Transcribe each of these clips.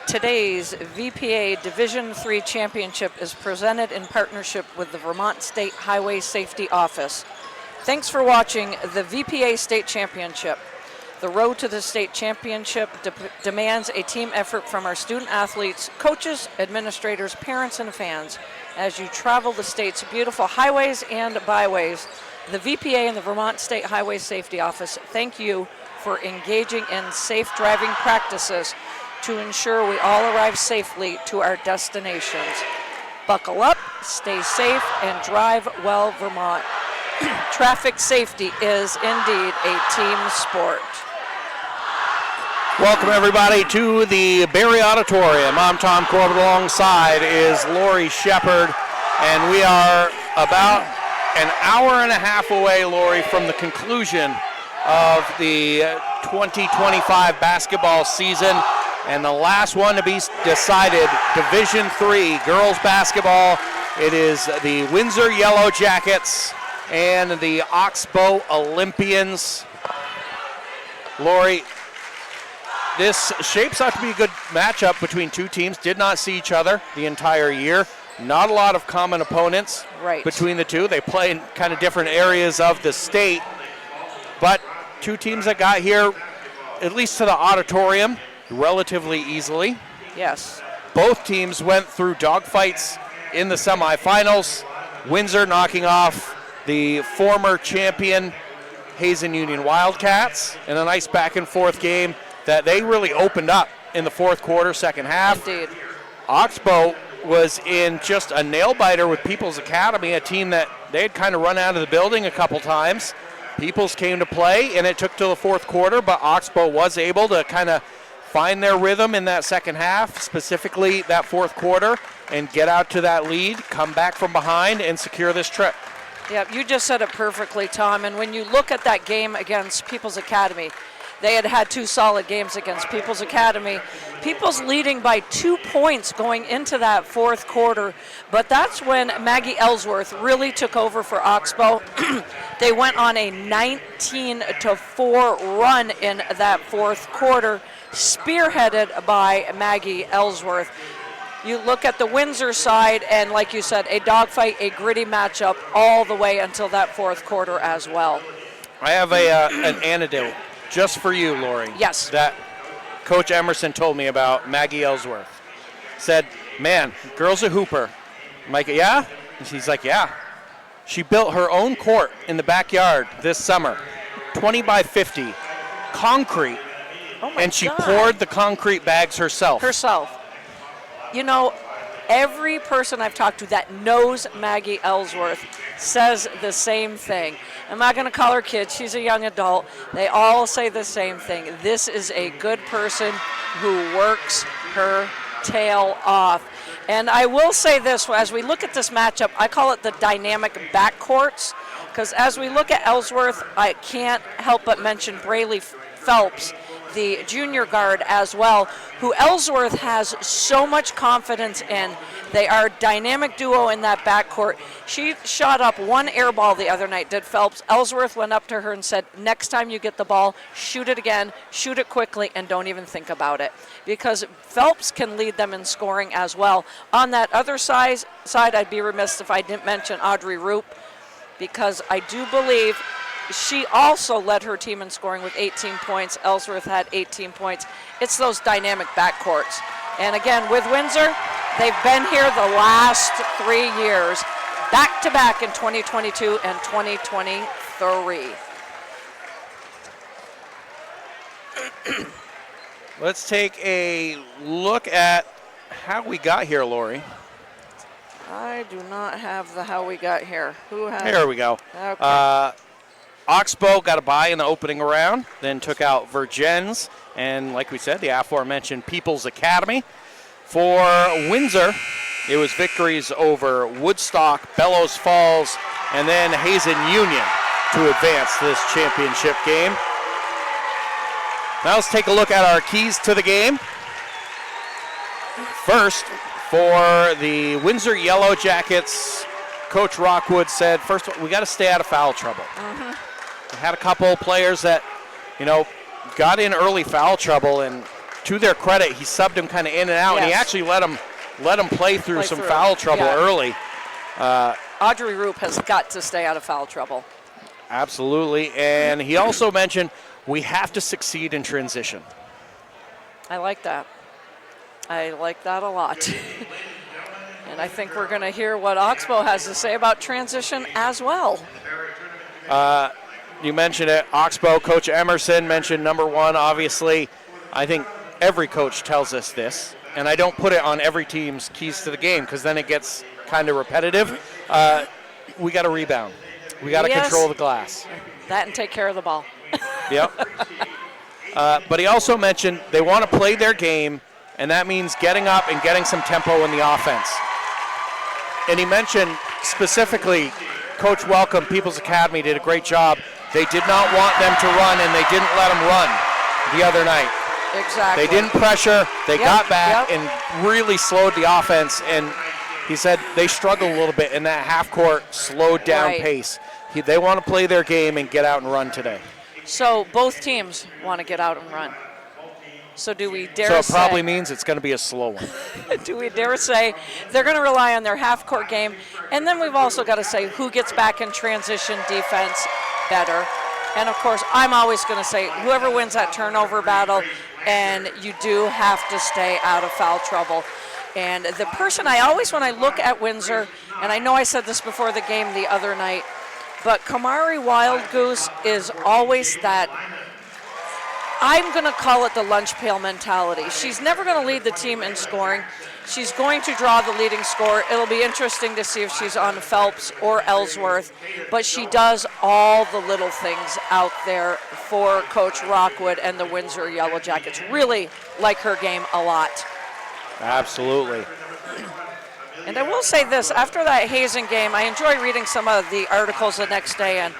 Today's VPA Division III Championship is presented in partnership with the Vermont State Highway Safety Office. Thanks for watching the VPA State Championship. The road to the state championship demands a team effort from our student athletes, coaches, administrators, parents, and fans. As you travel the state's beautiful highways and byways, the VPA and the Vermont State Highway Safety Office thank you for engaging in safe driving practices to ensure we all arrive safely to our destinations. Buckle up, stay safe, and drive well, Vermont. Traffic safety is indeed a team sport. Welcome everybody to the Barry Auditorium. I'm Tom Corbett, alongside is Lori Shepard, and we are about an hour and a half away, Lori, from the conclusion of the 2025 basketball season, and the last one to be decided, Division III girls basketball. It is the Windsor Yellowjackets and the Oxbow Olympians. Lori, this shapes out to be a good matchup between two teams. Did not see each other the entire year. Not a lot of common opponents between the two. They play in kind of different areas of the state, but two teams that got here, at least to the auditorium, relatively easily. Yes. Both teams went through dogfights in the semifinals. Windsor knocking off the former champion Hazen Union Wildcats in a nice back and forth game that they really opened up in the fourth quarter, second half. Indeed. Oxbow was in just a nail-biter with People's Academy, a team that they had kind of run out of the building a couple times. People's came to play, and it took till the fourth quarter, but Oxbow was able to kind of find their rhythm in that second half, specifically that fourth quarter, and get out to that lead, come back from behind, and secure this trip. Yeah, you just said it perfectly, Tom. And when you look at that game against People's Academy, they had two solid games against People's Academy. People's leading by 2 points going into that fourth quarter, but that's when Maggie Ellsworth really took over for Oxbow. They went on a 19-4 run in that fourth quarter, spearheaded by Maggie Ellsworth. You look at the Windsor side, and like you said, a dogfight, a gritty matchup all the way until that fourth quarter as well. I have an anecdote just for you, Lori. Yes. That Coach Emerson told me about Maggie Ellsworth. Said, man, girl's a hooper. I'm like, yeah? And she's like, yeah. She built her own court in the backyard this summer, 20 by 50, concrete. Oh my and she God. poured the concrete bags herself. You know, every person I've talked to that knows Maggie Ellsworth says the same thing. I'm not going to call her kid. She's a young adult. They all say the same thing. This is a good person who works her tail off. And I will say this, as we look at this matchup, I call it the dynamic backcourts, because as we look at Ellsworth, I can't help but mention Braylee Phelps, the junior guard as well, who Ellsworth has so much confidence in. They are a dynamic duo in that backcourt. She shot up one air ball the other night, did Phelps. Ellsworth went up to her and said, next time you get the ball, shoot it again, shoot it quickly, and don't even think about it. Because Phelps can lead them in scoring as well. On that other side, I'd be remiss if I didn't mention Audrey Roop, because I do believe she also led her team in scoring with 18 points. Ellsworth had 18 points. It's those dynamic backcourts. And again, with Windsor, they've been here the last 3 years, back-to-back in 2022 and 2023. Let's take a look at how we got here, Lori. I do not have the how we got here. Who has? Here we go. Okay. Oxbow got a bye in the opening round, then took out Virgins, and like we said, the aforementioned People's Academy. For Windsor, it was victories over Woodstock, Bellows Falls, and then Hazen Union to advance this championship game. Now let's take a look at our keys to the game. First, for the Windsor Yellowjackets, Coach Rockwood said, first, we got to stay out of foul trouble. We had a couple players that, got in early foul trouble and to their credit, he subbed him kind of in and out, and he actually let him play through some foul trouble early. Audrey Roop has got to stay out of foul trouble. Absolutely, and he also mentioned we have to succeed in transition. I like that. I like that a lot. And I think we're going to hear what Oxbow has to say about transition as well. You mentioned it, Oxbow, Coach Emerson mentioned number one, obviously. I think every coach tells us this, and I don't put it on every team's keys to the game because then it gets kind of repetitive. We got to rebound. We got to control the glass. That and take care of the ball. Yep. But he also mentioned they want to play their game, and that means getting up and getting some tempo in the offense. And he mentioned specifically, Coach Welcome, People's Academy, did a great job. They did not want them to run, and they didn't let them run the other night. Exactly. They didn't pressure. They got back and really slowed the offense. And he said they struggled a little bit in that half-court, slowed down pace. They want to play their game and get out and run today. So both teams want to get out and run. So do we dare say... So it probably means it's going to be a slow one. Do we dare say they're going to rely on their half-court game? And then we've also got to say who gets back in transition defense better. And, of course, I'm always going to say whoever wins that turnover battle, and you do have to stay out of foul trouble. And the person I always, when I look at Windsor, and I know I said this before the game the other night, but Kamari Wild Goose is always that, I'm going to call it the lunch pail mentality. She's never going to lead the team in scoring. She's going to draw the leading scorer. It'll be interesting to see if she's on Phelps or Ellsworth, but she does all the little things out there for Coach Rockwood and the Windsor Yellowjackets. Really like her game a lot. Absolutely. And I will say this, after that Hazen game, I enjoy reading some of the articles the next day, and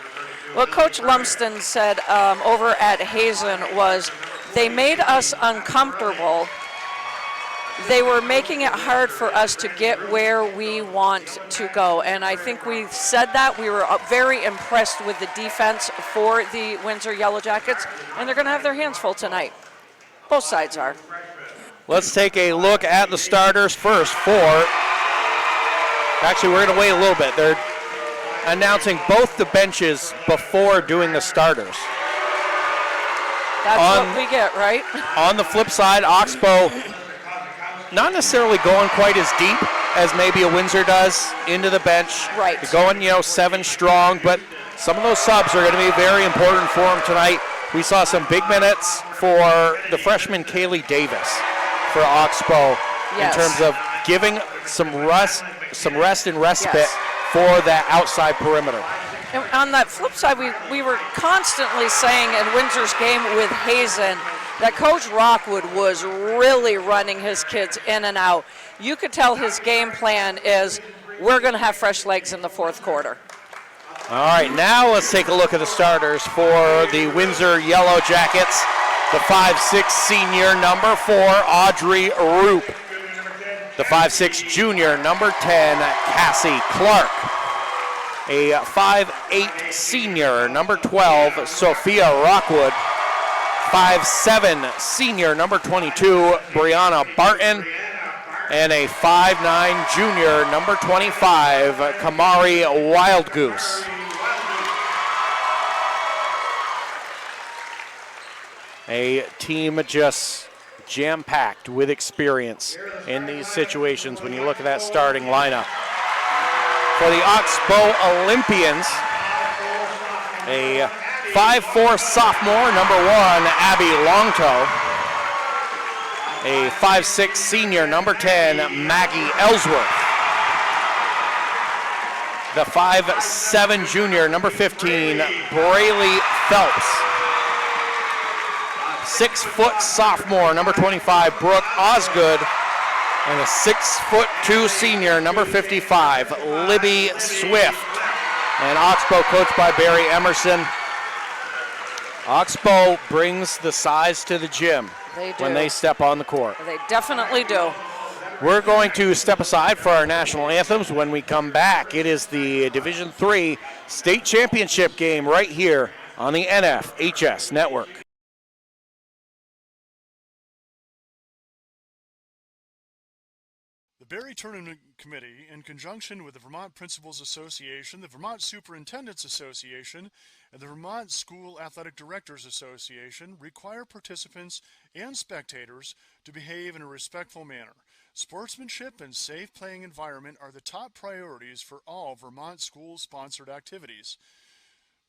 what Coach Lumsden said over at Hazen was they made us uncomfortable. They were making it hard for us to get where we want to go. And I think we said that. We were very impressed with the defense for the Windsor Yellowjackets, and they're going to have their hands full tonight. Both sides are. Let's take a look at the starters first Actually, we're going to wait a little bit. They're announcing both the benches before doing the starters. That's what we get, right? On the flip side, Oxbow not necessarily going quite as deep as maybe a Windsor does into the bench. Right. They're going, 7 strong, but some of those subs are going to be very important for them tonight. We saw some big minutes for the freshman Kaylee Davis for Oxbow in terms of giving some rest and respite for that outside perimeter. And on that flip side, we were constantly saying in Windsor's game with Hazen that Coach Rockwood was really running his kids in and out. You could tell his game plan is we're going to have fresh legs in the fourth quarter. All right, now let's take a look at the starters for the Windsor Yellowjackets. The 5'6" senior, number 4, Audrey Roop. The 5'6" junior, number 10, Cassie Clark. A 5'8" senior, number 12, Sophia Rockwood. 5'7" senior, number 22, Brianna Barton. And a 5'9" junior, number 25, Kamari Wildgoose. A team just jam-packed with experience in these situations when you look at that starting lineup. For the Oxbow Olympians, a 5'4" sophomore, number 1, Abby Longtoe. A 5'6" senior, number 10, Maggie Ellsworth. The 5'7" junior, number 15, Braylee Phelps. 6' sophomore, number 25, Brooke Osgood. And a 6'2" senior, number 55, Libby Swift. And Oxbow coached by Barry Emerson. Oxbow brings the size to the gym when they step on the court. They definitely do. We're going to step aside for our national anthems. When we come back, it is the Division III state championship game right here on the NFHS Network. The Barry Tournament Committee, in conjunction with the Vermont Principals Association, the Vermont Superintendents Association, and the Vermont School Athletic Directors Association, require participants and spectators to behave in a respectful manner. Sportsmanship and safe playing environment are the top priorities for all Vermont school-sponsored activities.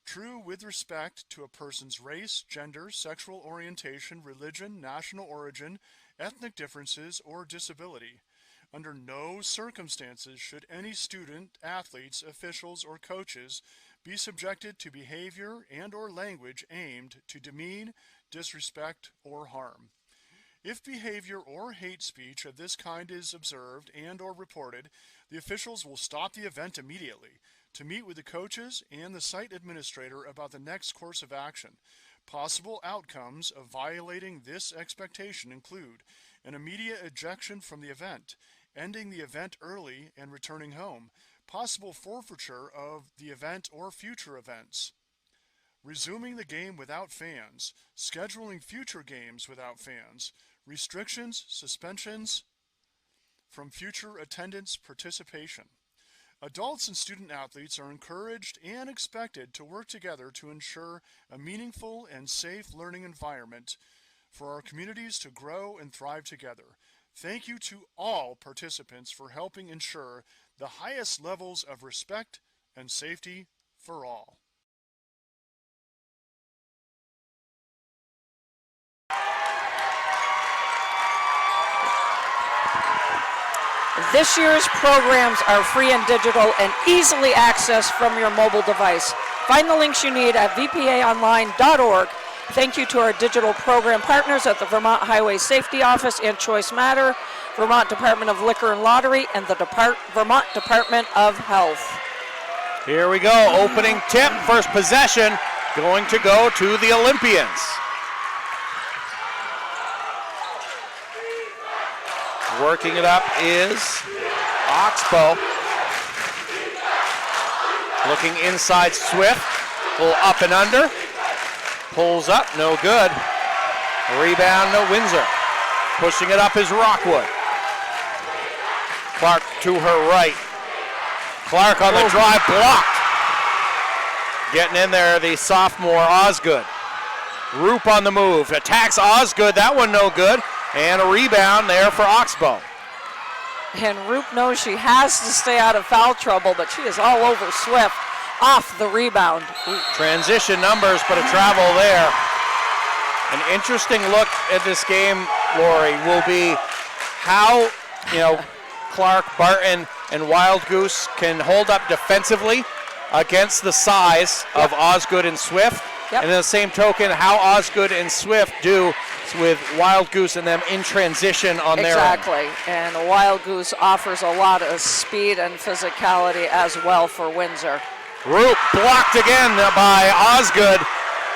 True with respect to a person's race, gender, sexual orientation, religion, national origin, ethnic differences, or disability. Under no circumstances should any student, athletes, officials, or coaches be subjected to behavior and or language aimed to demean, disrespect, or harm. If behavior or hate speech of this kind is observed and or reported, the officials will stop the event immediately to meet with the coaches and the site administrator about the next course of action. Possible outcomes of violating this expectation include an immediate ejection from the event, ending the event early and returning home, possible forfeiture of the event or future events, resuming the game without fans, scheduling future games without fans, restrictions, suspensions from future attendance participation. Adults and student athletes are encouraged and expected to work together to ensure a meaningful and safe learning environment for our communities to grow and thrive together. Thank you to all participants for helping ensure the highest levels of respect and safety for all. This year's programs are free and digital and easily accessed from your mobile device. Find the links you need at vpaonline.org. Thank you to our digital program partners at the Vermont Highway Safety Office and Choice Matter, Vermont Department of Liquor and Lottery, and the Vermont Department of Health. Here we go, opening tip, first possession, going to go to the Olympians. Working it up is Oxbow. Looking inside Swift, a little up and under. Pulls up, no good. Rebound to Windsor. Pushing it up is Rockwood. Clark to her right. Clark on the drive, blocked. Getting in there, the sophomore Osgood. Roop on the move, attacks Osgood, that one no good. And a rebound there for Oxbow. And Roop knows she has to stay out of foul trouble, but she is all over Swift off the rebound. Transition numbers, but a travel there. An interesting look at this game, Lori, will be how, Clark, Barton, and Wild Goose can hold up defensively against the size of Osgood and Swift. Yep. And in the same token, how Osgood and Swift do with Wild Goose and them in transition on their end. Exactly, and Wild Goose offers a lot of speed and physicality as well for Windsor. Roop blocked again by Osgood,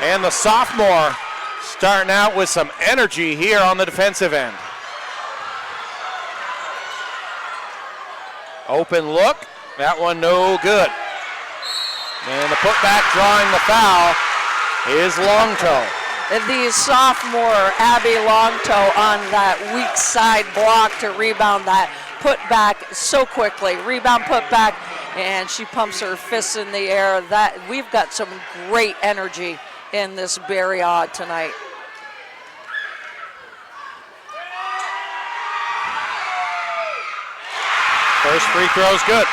and the sophomore starting out with some energy here on the defensive end. Open look, that one no good. And the putback drawing the foul is Longtoe. The sophomore Abby Longtoe on that weak side block to rebound that put back so quickly. Rebound, put back, and she pumps her fists in the air. That we've got some great energy in this Barry Odd tonight. First free throw's good.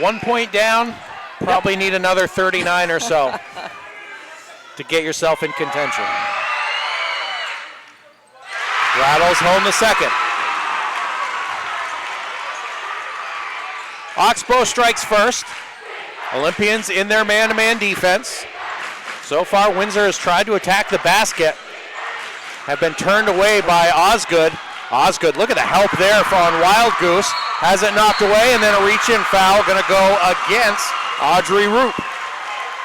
1 point down. Probably need another 39 or so to get yourself in contention. Rattles home the second. Oxbow strikes first. Olympians in their man-to-man defense. So far, Windsor has tried to attack the basket. Have been turned away by Osgood. Osgood, look at the help there on Wild Goose. Has it knocked away, and then a reach-in foul going to go against Audrey Roop.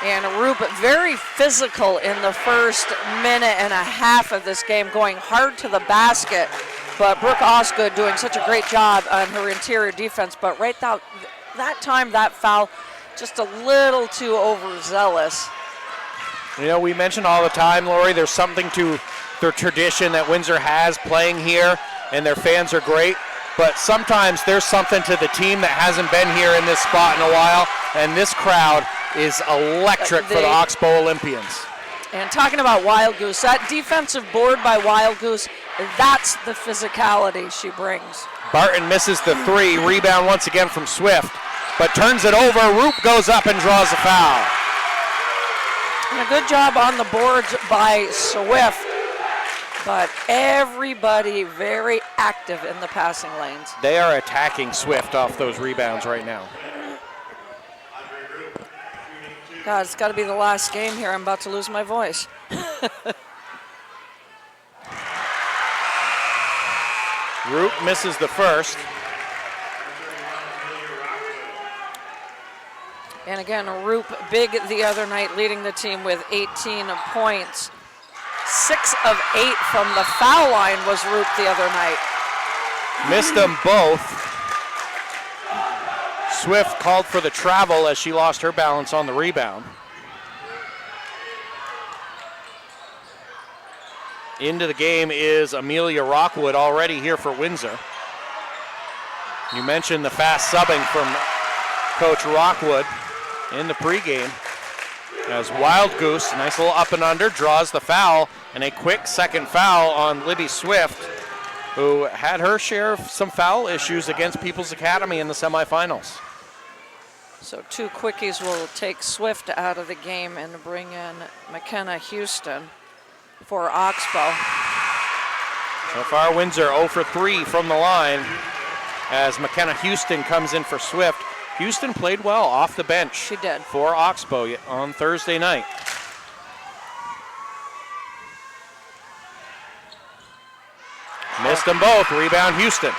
And Roop very physical in the first minute and a half of this game, going hard to the basket. But Brooke Osgood doing such a great job on her interior defense. But right that time, that foul, just a little too overzealous. You know, we mention all the time, Lori, there's something to their tradition that Windsor has playing here, and their fans are great. But sometimes there's something to the team that hasn't been here in this spot in a while, and this crowd is electric for the Oxbow Olympians. And talking about Wild Goose, that defensive board by Wild Goose, that's the physicality she brings. Barton misses the three, rebound once again from Swift, but turns it over. Roop goes up and draws a foul. And a good job on the boards by Swift, but everybody very active in the passing lanes. They are attacking Swift off those rebounds right now. God, it's got to be the last game here. I'm about to lose my voice. Roop misses the first. And again, Roop big the other night, leading the team with 18 points. 6 of 8 from the foul line was Roop the other night. Missed them both. Swift called for the travel as she lost her balance on the rebound. Into the game is Amelia Rockwood, already here for Windsor. You mentioned the fast subbing from Coach Rockwood in the pregame. As Wild Goose, nice little up and under, draws the foul, and a quick second foul on Libby Swift, who had her share of some foul issues against People's Academy in the semifinals. So 2 quickies will take Swift out of the game and bring in McKenna Houston for Oxbow. So far, Windsor 0 for 3 from the line as McKenna Houston comes in for Swift. Houston played well off the bench. She did. For Oxbow on Thursday night. Missed them both. Rebound Houston.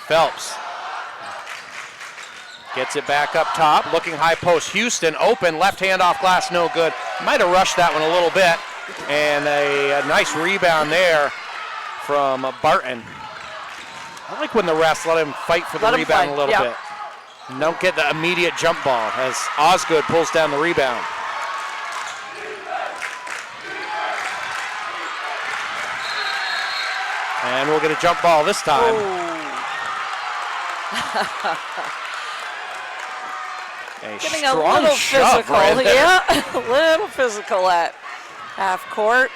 Phelps gets it back up top. Looking high post. Houston open. Left hand off glass. No good. Might have rushed that one a little bit. And a nice rebound there from Barton. I like when the refs let him fight for the rebound a little bit. Don't get the immediate jump ball as Osgood pulls down the rebound. And we'll get a jump ball this time. Getting a little physical, right a little physical at half court.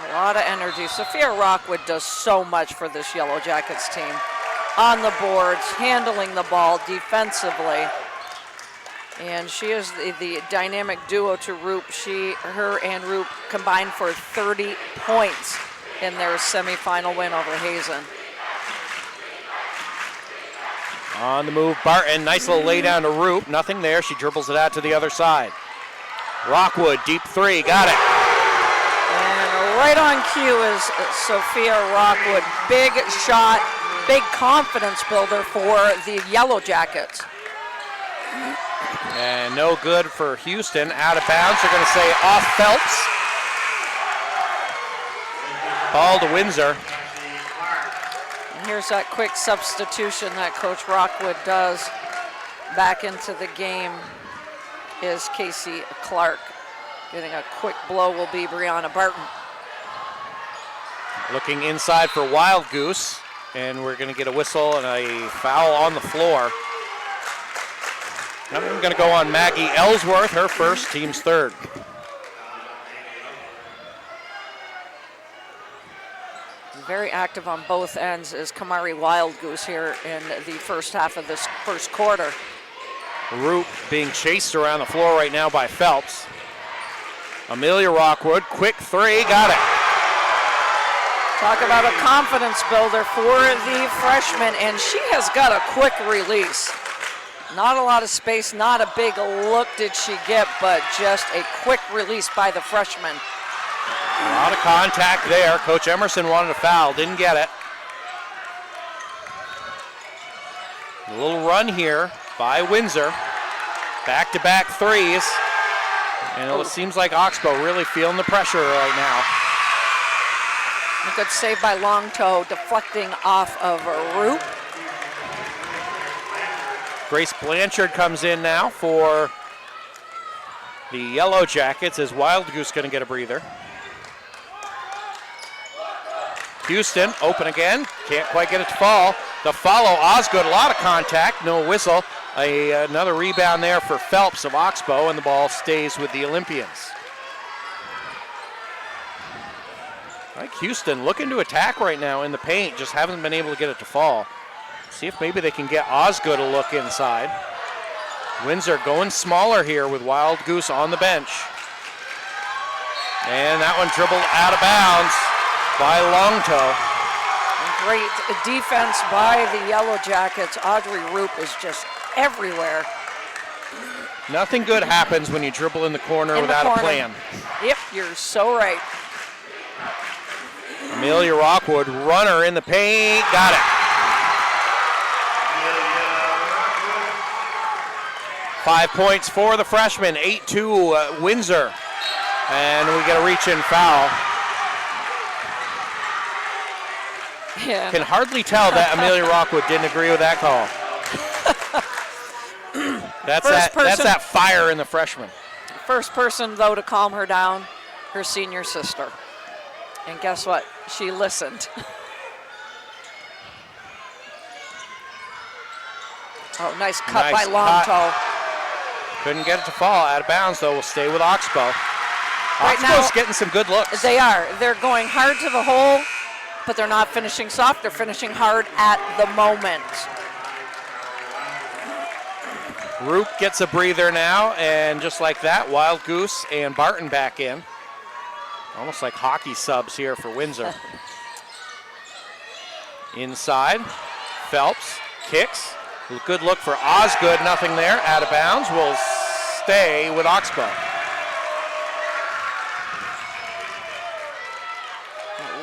A lot of energy. Sophia Rockwood does so much for this Yellowjackets team. On the boards, handling the ball defensively. And she is the dynamic duo to Roop. Her and Roop combined for 30 points in their semifinal win over Hazen. On the move, Barton. Nice little lay down to Roop. Nothing there. She dribbles it out to the other side. Rockwood, deep three. Got it. And right on cue is Sophia Rockwood. Big shot, big confidence builder for the Yellowjackets. And no good for Houston. Out of bounds. They're going to say off Phelps. Ball to Windsor. And here's that quick substitution that Coach Rockwood does back into the game is Casey Clark. Getting a quick blow will be Brianna Barton. Looking inside for Wild Goose. And we're going to get a whistle and a foul on the floor. I'm going to go on Maggie Ellsworth, her first, team's third. Very active on both ends is Kamari Wild Goose here in the first half of this first quarter. Roop being chased around the floor right now by Phelps. Amelia Rockwood, quick three, got it. Talk about a confidence builder for the freshman, and she has got a quick release. Not a lot of space, not a big look did she get, but just a quick release by the freshman. A lot of contact there. Coach Emerson wanted a foul, didn't get it. A little run here by Windsor. Back-to-back threes. And it seems like Oxbow really feeling the pressure right now. A good save by Longtoe, deflecting off of Roop. Grace Blanchard comes in now for the Yellowjackets. Is Wild Goose going to get a breather? Houston open again, can't quite get it to fall. The follow, Osgood, a lot of contact, no whistle. Another rebound there for Phelps of Oxbow, and the ball stays with the Olympians. Like Houston looking to attack right now in the paint, just haven't been able to get it to fall. See if maybe they can get Osgood a look inside. Windsor going smaller here with Wild Goose on the bench. And that one dribbled out of bounds by Longtoe. Great defense by the Yellowjackets. Audrey Roop is just everywhere. Nothing good happens when you dribble in the corner without a plan. Yep, you're so right. Amelia Rockwood, runner in the paint, got it. 5 points for the freshman, 8-2 Windsor. And we get a reach-in foul. Yeah. Can hardly tell that Amelia Rockwood didn't agree with that call. That's that fire in the freshman. First person, though, to calm her down, her senior sister. And guess what? She listened. Oh, nice cut by Longtoe. Couldn't get it to fall. Out of bounds, though. We'll stay with Oxbow. Right Oxbow's now, getting some good looks. They are. They're going hard to the hole, but they're not finishing soft. They're finishing hard at the moment. Roop gets a breather now, and just like that, Wild Goose and Barton back in. Almost like hockey subs here for Windsor. Inside, Phelps kicks. Good look for Osgood, nothing there. Out of bounds, will stay with Oxbow.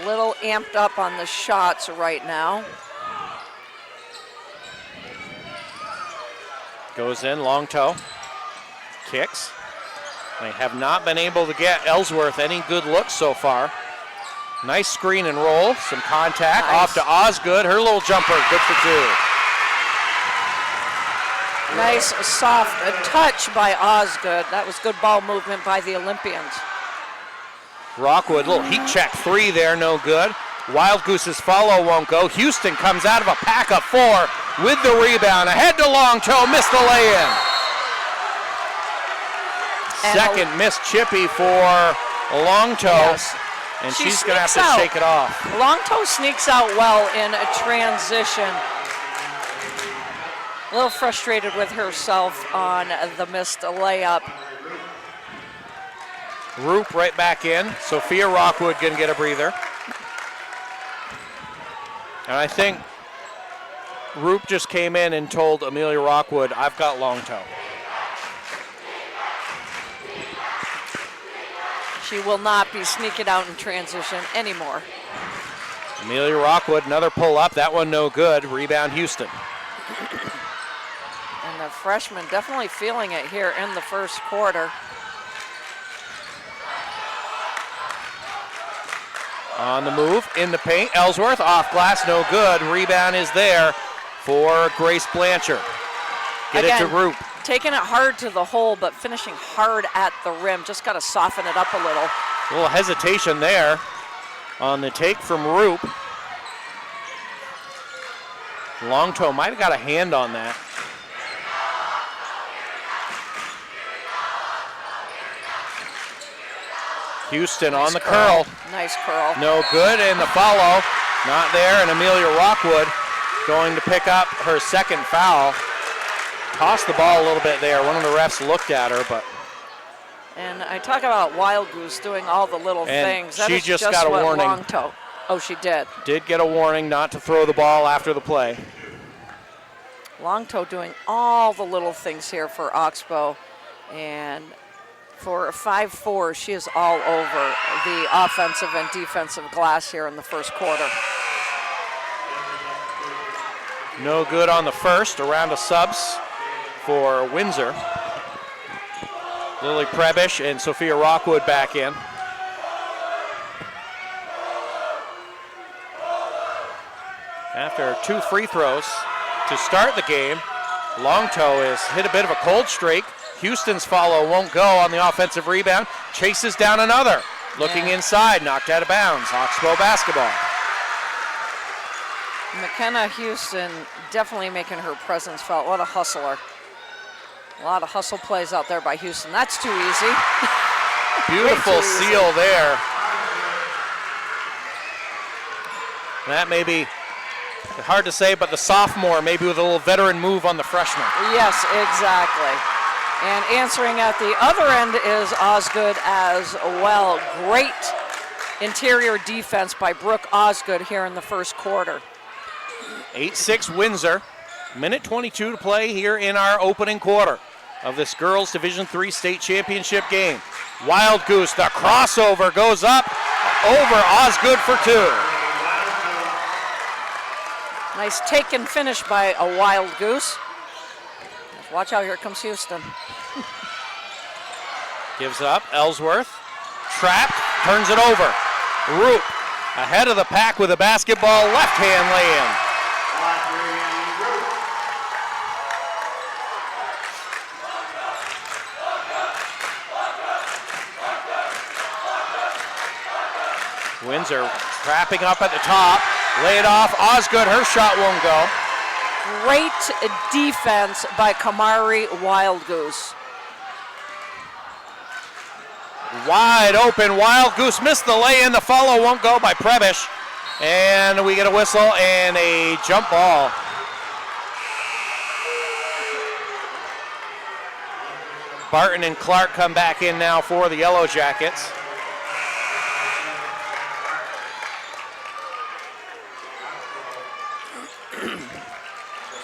A little amped up on the shots right now. Goes in, Longtoe, kicks. They have not been able to get Ellsworth any good looks so far. Nice screen and roll, some contact, nice. Off to Osgood, her little jumper, good for two. Nice soft touch by Osgood. That was good ball movement by the Olympians. Rockwood, little heat check three there, no good. Wild Goose's follow won't go. Houston comes out of a pack of four with the rebound. Ahead to Longtoe, missed the lay-in. Second missed chippy for Longtoe, yes. And she's going to have to shake it off. Longtoe sneaks out well in a transition. A little frustrated with herself on the missed layup. Roop right back in. Sophia Rockwood going to get a breather. And I think Roop just came in and told Amelia Rockwood, I've got Longtoe. She will not be sneaking out in transition anymore. Amelia Rockwood, another pull up. That one no good. Rebound Houston. And the freshman definitely feeling it here in the first quarter. On the move, in the paint. Ellsworth off glass, no good. Rebound is there for Grace Blanchard. Get it to Roop. Taking it hard to the hole, but finishing hard at the rim. Just got to soften it up a little. A little hesitation there on the take from Roop. Longtoe might have got a hand on that. Houston on the curl. Nice curl. No good, and the follow, not there, and Amelia Rockwood going to pick up her second foul. Tossed the ball a little bit there. One of the refs looked at her, but. And I talk about Wild Goose doing all the little things. That she is just got a warning. Longtoe. Oh, she did. Did get a warning not to throw the ball after the play. Longtoe doing all the little things here for Oxbow. And for a 5-4, she is all over the offensive and defensive glass here in the first quarter. No good on the first. A round of subs for Windsor. Lily Prebish and Sophia Rockwood back in. After two free throws to start the game, Long Toe has hit a bit of a cold streak. Houston's follow won't go on the offensive rebound. Chases down another. Looking inside, knocked out of bounds. Oxbow basketball. McKenna Houston definitely making her presence felt. What a hustler. A lot of hustle plays out there by Houston. That's too easy. Beautiful too easy. seal there. That may be hard to say, but the sophomore maybe with a little veteran move on the freshman. Yes, exactly. And answering at the other end is Osgood as well. Great interior defense by Brooke Osgood here in the first quarter. 8-6 Windsor. Minute 22 to play here in our opening quarter of this girls Division III state championship game. Wild Goose, the crossover goes up over Osgood for two. Nice take and finish by a Wild Goose. Watch out, here comes Houston. Gives up, Ellsworth. Trapped, turns it over. Roop ahead of the pack with a basketball, left hand lay-in. Windsor trapping up at the top. Lay it off. Osgood, her shot won't go. Great defense by Kamari Wild Goose. Wide open. Wild Goose missed the lay-in. The follow won't go by Prebish. And we get a whistle and a jump ball. Barton and Clark come back in now for the Yellowjackets.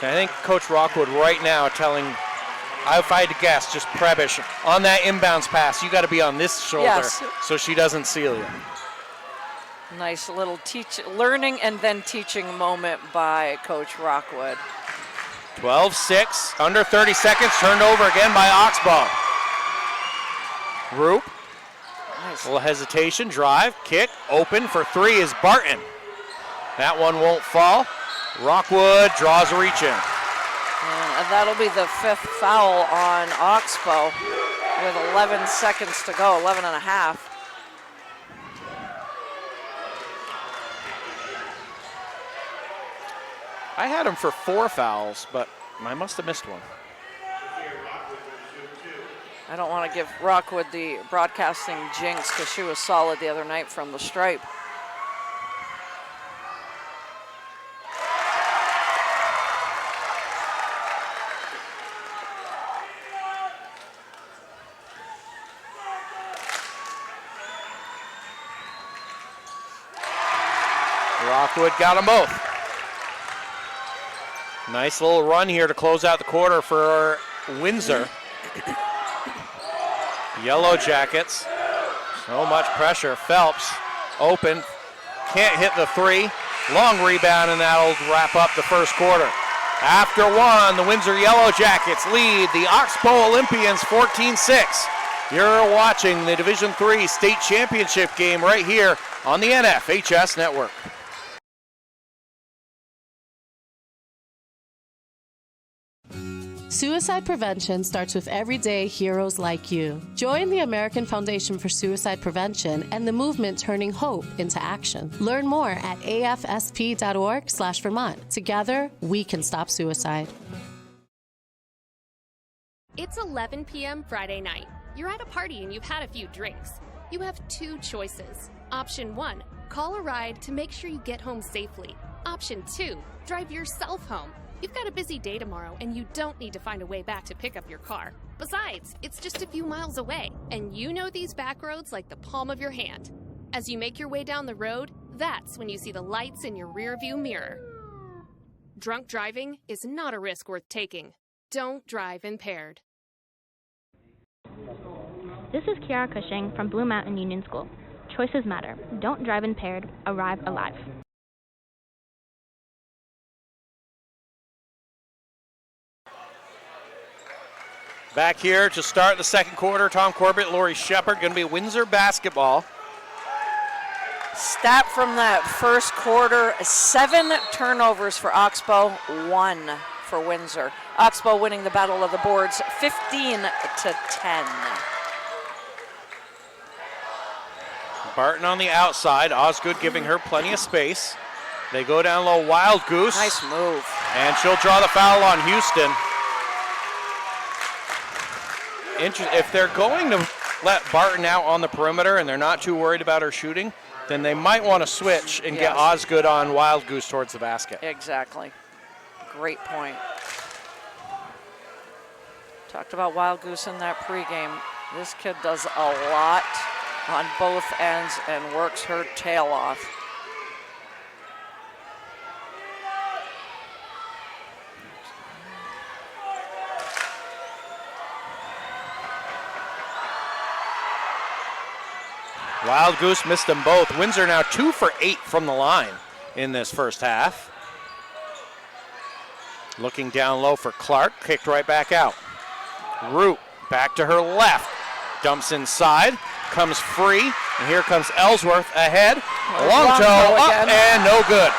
I think Coach Rockwood right now telling, if I had to guess, just Prebish, on that inbounds pass, you got to be on this shoulder so she doesn't seal you. Nice little learning and then teaching moment by Coach Rockwood. 12-6, under 30 seconds, turned over again by Oxbow. Roop, Nice. a little hesitation, drive, kick, open for three is Barton. That one won't fall. Rockwood draws a reach in. And that'll be the fifth foul on Oxbow with 11 seconds to go, 11 and a half. I had him for 4 fouls, but I must have missed one. I don't want to give Rockwood the broadcasting jinx because she was solid the other night from the stripe. Rockwood got them both. Nice little run here to close out the quarter for Windsor. Yellowjackets, so much pressure. Phelps, open, can't hit the three. Long rebound, and that'll wrap up the first quarter. After one, the Windsor Yellowjackets lead the Oxbow Olympians 14-6. You're watching the Division III state championship game right here on the NFHS Network. Suicide prevention starts with everyday heroes like you. Join the American Foundation for Suicide Prevention and the movement turning hope into action. Learn more at afsp.org/Vermont. Together, we can stop suicide. It's 11 p.m. Friday night. You're at a party and you've had a few drinks. You have two choices. Option 1, call a ride to make sure you get home safely. Option 2, drive yourself home. You've got a busy day tomorrow and you don't need to find a way back to pick up your car. Besides, it's just a few miles away, and you know these back roads like the palm of your hand. As you make your way down the road, that's when you see the lights in your rearview mirror. Drunk driving is not a risk worth taking. Don't drive impaired. This is Kiara Cushing from Blue Mountain Union School. Choices matter. Don't drive impaired. Arrive alive. Back here to start the second quarter, Tom Corbett, Lori Shepard, going to be Windsor basketball. Stat from that first quarter, 7 turnovers for Oxbow, 1 for Windsor. Oxbow winning the battle of the boards 15-10. Barton on the outside. Osgood giving her plenty of space. They go down low. Wild Goose. Nice move. And she'll draw the foul on Houston. If they're going to let Barton out on the perimeter and they're not too worried about her shooting, then they might want to switch and get Osgood on Wild Goose towards the basket. Exactly. Great point. Talked about Wild Goose in that pregame. This kid does a lot on both ends and works her tail off. Wild Goose missed them both. Windsor now 2 for 8 from the line in this first half. Looking down low for Clark, kicked right back out. Root back to her left, dumps inside, comes free, and here comes Ellsworth ahead. Long toe up again. And no good.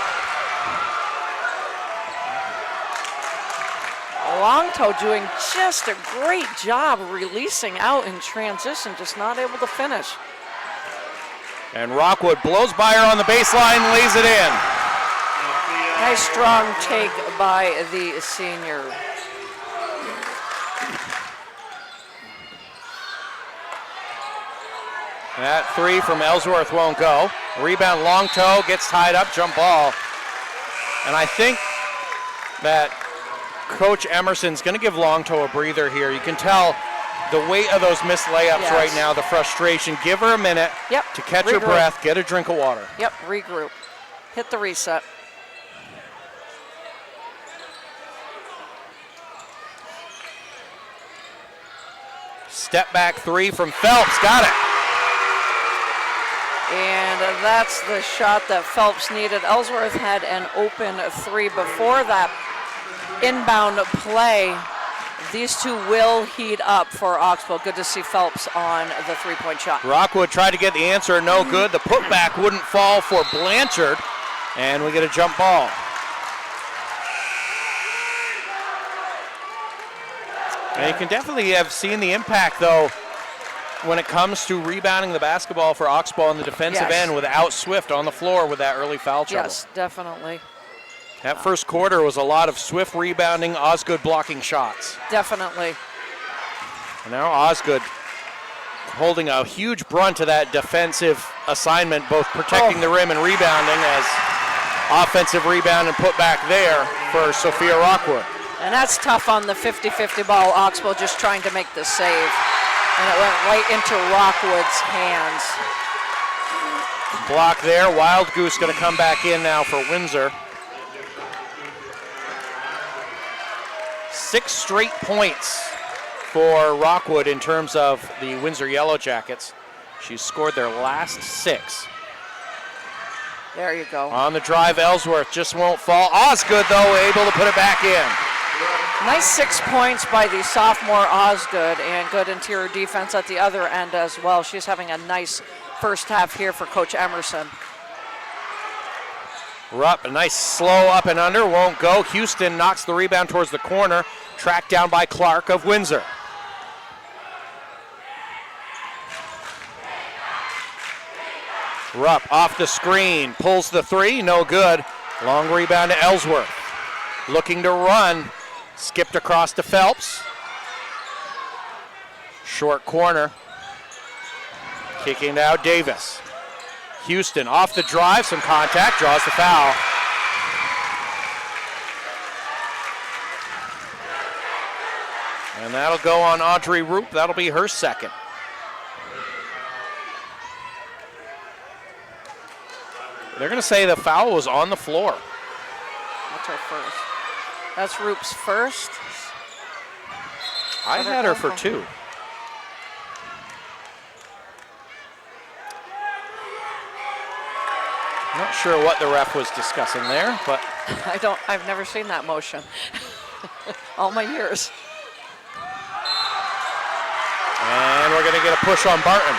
Long toe doing just a great job releasing out in transition, just not able to finish. And Rockwood blows by her on the baseline, lays it in. Nice strong take by the senior. That three from Ellsworth won't go. Rebound, long toe, gets tied up, jump ball. And I think that Coach Emerson's going to give long toe a breather here. You can tell the weight of those missed layups right now, the frustration. Give her a minute to catch her breath, get a drink of water. Yep, regroup. Hit the reset. Step back three from Phelps, got it. And that's the shot that Phelps needed. Ellsworth had an open three before that inbound play. These two will heat up for Oxbow. Good to see Phelps on the three-point shot. Rockwood tried to get the answer, no good. The putback wouldn't fall for Blanchard, and we get a jump ball. And you can definitely have seen the impact, though, when it comes to rebounding the basketball for Oxbow on the defensive end without Swift on the floor with that early foul trouble. Yes, definitely. That first quarter was a lot of Swift rebounding, Osgood blocking shots. Definitely. And now Osgood holding a huge brunt of that defensive assignment, both protecting the rim and rebounding, as offensive rebound and put back there for Sophia Rockwood. And that's tough on the 50-50 ball. Oxbow just trying to make the save. And it went right into Rockwood's hands. Block there. Wild Goose going to come back in now for Windsor. 6 straight points for Rockwood in terms of the Windsor Yellowjackets. She's scored their last 6. There you go. On the drive, Ellsworth just won't fall. Osgood, though, able to put it back in. Nice 6 points by the sophomore Osgood, and good interior defense at the other end as well. She's having a nice first half here for Coach Emerson. Rupp, a nice slow up and under, won't go. Houston knocks the rebound towards the corner, tracked down by Clark of Windsor. Rupp off the screen, pulls the three, no good. Long rebound to Ellsworth. Looking to run, skipped across to Phelps. Short corner, kicking to out Davis. Houston off the drive, some contact, draws the foul. And that'll go on Audrey Roop. That'll be her second. They're going to say the foul was on the floor. That's her first. That's Roop's first. I had her for 2. Not sure what the ref was discussing there, but I've never seen that motion. All my years. And we're going to get a push on Barton.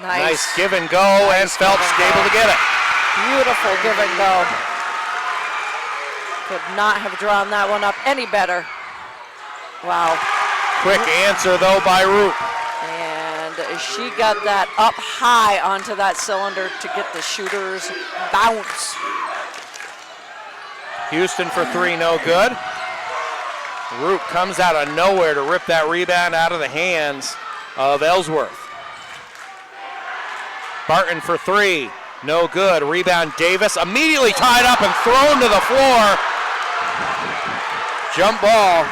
Nice give and go, and Phelps able to get it. Beautiful give and go. Could not have drawn that one up any better. Wow. Quick answer, though, by Roop. And she got that up high onto that cylinder to get the shooter's bounce. Houston for three, no good. Roop comes out of nowhere to rip that rebound out of the hands of Ellsworth. Barton for three, no good. Rebound Davis, immediately tied up and thrown to the floor. Jump ball.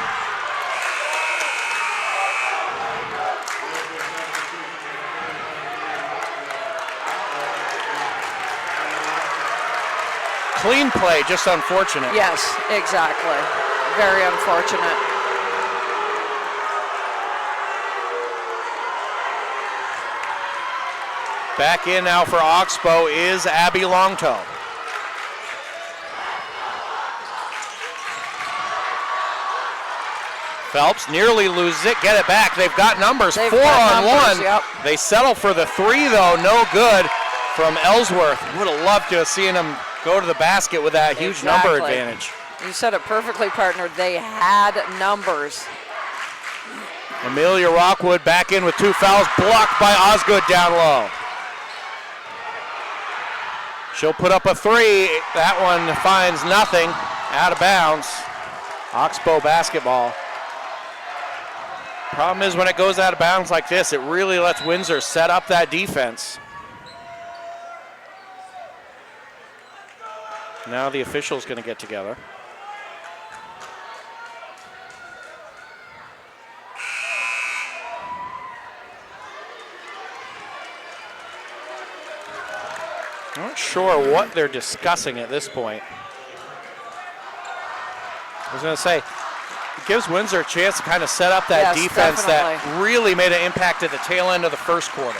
Clean play, just unfortunate. Yes, exactly. Very unfortunate. Back in now for Oxbow is Abby Longtoe. Phelps nearly loses it, get it back. They've got numbers, They've 4 got on numbers, 1. yep. They settle for the three though, no good from Ellsworth. Would have loved to have seen him go to the basket with that huge number advantage. You said it perfectly, partner. They had numbers. Amelia Rockwood back in with 2 fouls, blocked by Osgood down low. She'll put up a three. That one finds nothing, out of bounds. Oxbow basketball. Problem is when it goes out of bounds like this, it really lets Windsor set up that defense. Now the officials going to get together. I'm not sure what they're discussing at this point. I was going to say, it gives Windsor a chance to kind of set up that defense that really made an impact at the tail end of the first quarter.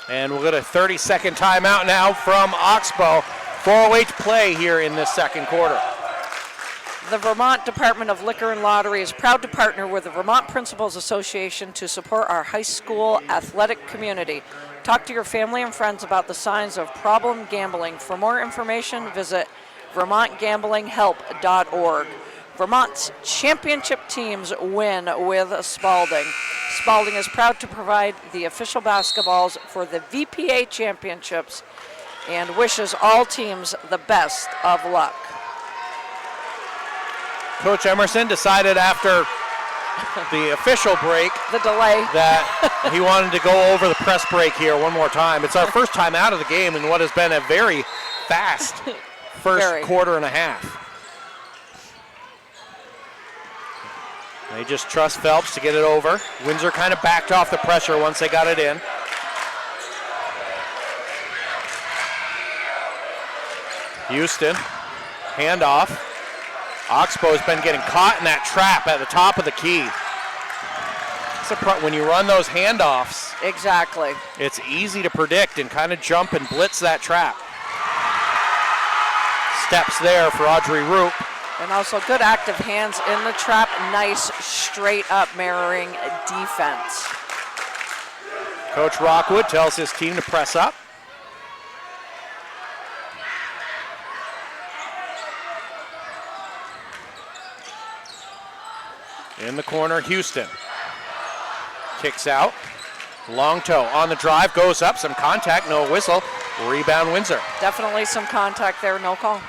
And we'll get a 30-second timeout now from Oxbow. 4:08 to play here in this second quarter. The Vermont Department of Liquor and Lottery is proud to partner with the Vermont Principals Association to support our high school athletic community. Talk to your family and friends about the signs of problem gambling. For more information, visit vermontgamblinghelp.org. Vermont's championship teams win with Spalding. Spalding is proud to provide the official basketballs for the VPA championships and wishes all teams the best of luck. Coach Emerson decided after the official break, the delay, that he wanted to go over the press break here one more time. It's our first time out of the game in what has been a very fast first quarter and a half. They just trust Phelps to get it over. Windsor kind of backed off the pressure once they got it in. Houston, handoff. Oxbow's been getting caught in that trap at the top of the key. When you run those handoffs, exactly, it's easy to predict and kind of jump and blitz that trap. Steps there for Audrey Roop. And also good active hands in the trap. Nice straight up mirroring defense. Coach Rockwood tells his team to press up. In the corner, Houston. Kicks out. Longtoe on the drive, goes up, some contact, no whistle. Rebound Windsor. Definitely some contact there, no call.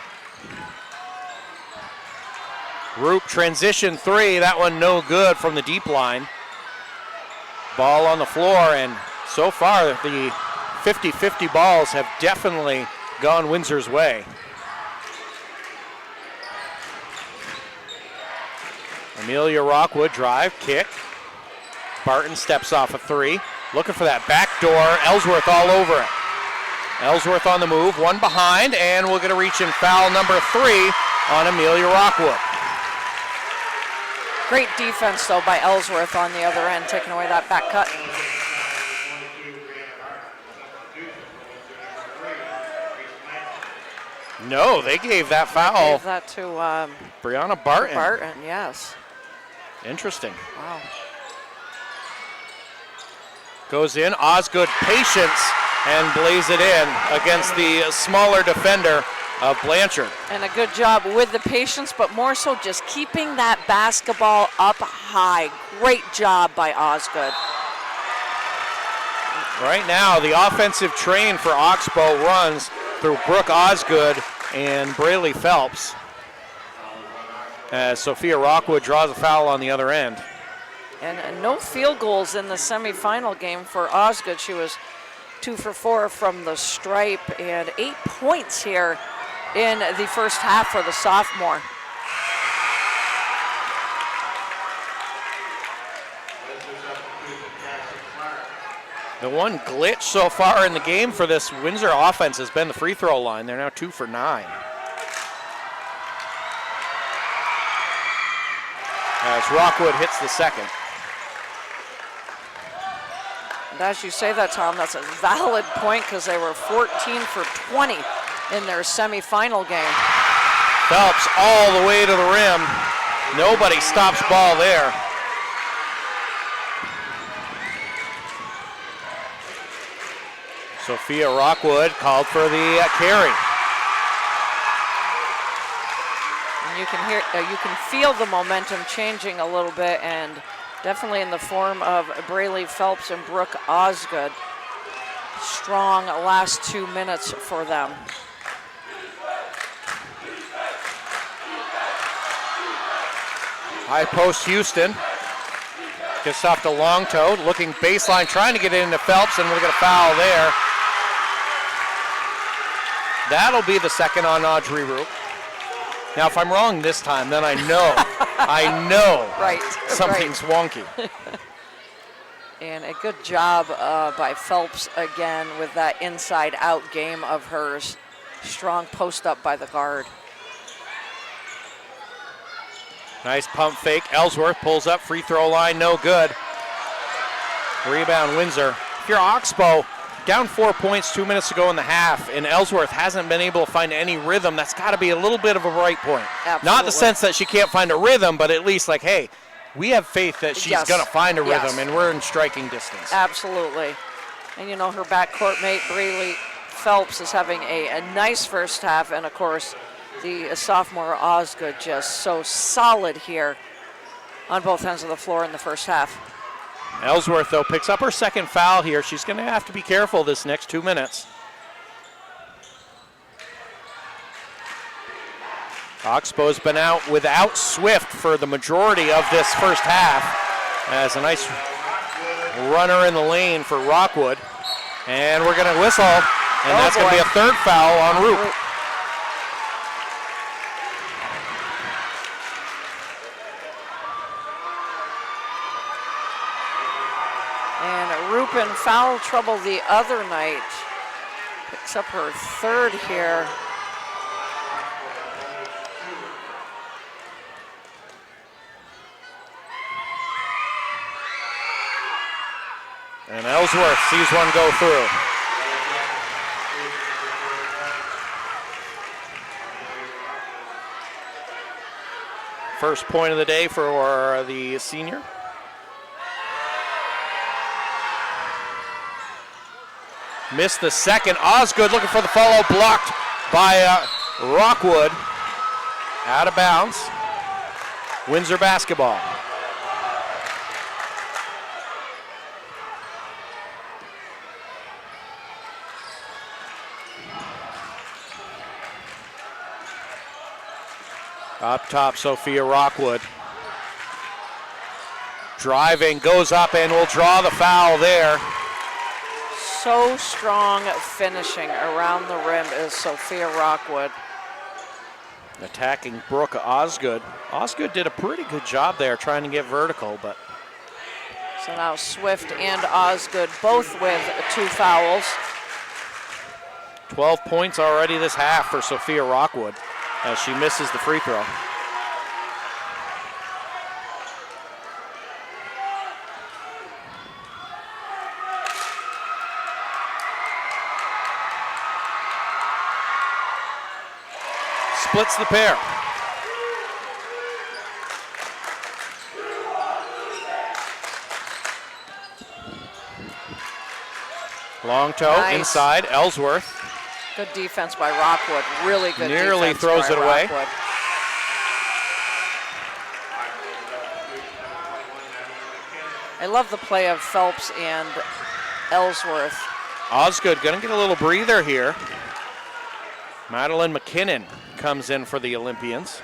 Roop transition three, that one no good from the deep line. Ball on the floor, and so far the 50-50 balls have definitely gone Windsor's way. Amelia Rockwood drive, kick. Barton steps off a three. Looking for that back door. Ellsworth all over it. Ellsworth on the move, one behind, and we'll get a reach in foul number 3 on Amelia Rockwood. Great defense, though, by Ellsworth on the other end, taking away that back cut. No, they gave that foul. Gave that to Brianna Barton. Barton, yes. Interesting. Wow. Goes in. Osgood patience and blaze it in against the smaller defender of Blanchard. And a good job with the patience, but more so just keeping that basketball up high. Great job by Osgood. Right now, the offensive train for Oxbow runs through Brooke Osgood and Braylee Phelps, as Sophia Rockwood draws a foul on the other end. And no field goals in the semifinal game for Osgood. She was 2 for 4 from the stripe, and 8 points here in the first half for the sophomore. The one glitch so far in the game for this Windsor offense has been the free throw line. They're now 2 for 9. As Rockwood hits the second. And as you say that, Tom, that's a valid point because they were 14 for 20 in their semifinal game. Phelps all the way to the rim. Nobody stops ball there. Sophia Rockwood called for the carry. And you can feel the momentum changing a little bit, and definitely in the form of Braylee Phelps and Brooke Osgood. Strong last 2 minutes for them. High post Houston. Gets off the long toe, looking baseline, trying to get it into Phelps, and we'll get a foul there. That'll be the second on Audrey Roop. Now, if I'm wrong this time, then I know Right, something's wonky. And a good job by Phelps again with that inside-out game of hers. Strong post up by the guard. Nice pump fake. Ellsworth pulls up, free throw line, no good. Rebound Windsor. If you're Oxbow, down 4 points 2 minutes to go in the half, and Ellsworth hasn't been able to find any rhythm, that's got to be a little bit of a bright point. Absolutely. Not the sense that she can't find a rhythm, but at least like, hey, we have faith that she's Yes. going to find a Yes. rhythm, and we're in striking distance. Absolutely. And you know, her backcourt mate, Braylee Phelps, is having a nice first half, and of course, the sophomore Osgood just so solid here on both ends of the floor in the first half. Ellsworth, though, picks up her second foul here. She's going to have to be careful this next 2 minutes. Oxbow's been out without Swift for the majority of this first half. As a nice runner in the lane for Rockwood. And we're going to whistle, and that's going to be a third foul on Roop. And Roop in foul trouble the other night. Picks up her third here. And Ellsworth sees one go through. First point of the day for the senior. Missed the second. Osgood looking for the follow, blocked by Rockwood. Out of bounds. Windsor basketball. Up top, Sophia Rockwood. Driving, goes up and will draw the foul there. So strong finishing around the rim is Sophia Rockwood. Attacking Brooke Osgood. Osgood did a pretty good job there trying to get vertical, but. So now Swift and Osgood both with 2 fouls. 12 points already this half for Sophia Rockwood as she misses the free throw. splits the pair. Long toe Nice. inside, Ellsworth. Good defense by Rockwood. Really good Nearly defense throws by it away. Rockwood. I love the play of Phelps and Ellsworth. Osgood going to get a little breather here. Madeline McKinnon comes in for the Olympians.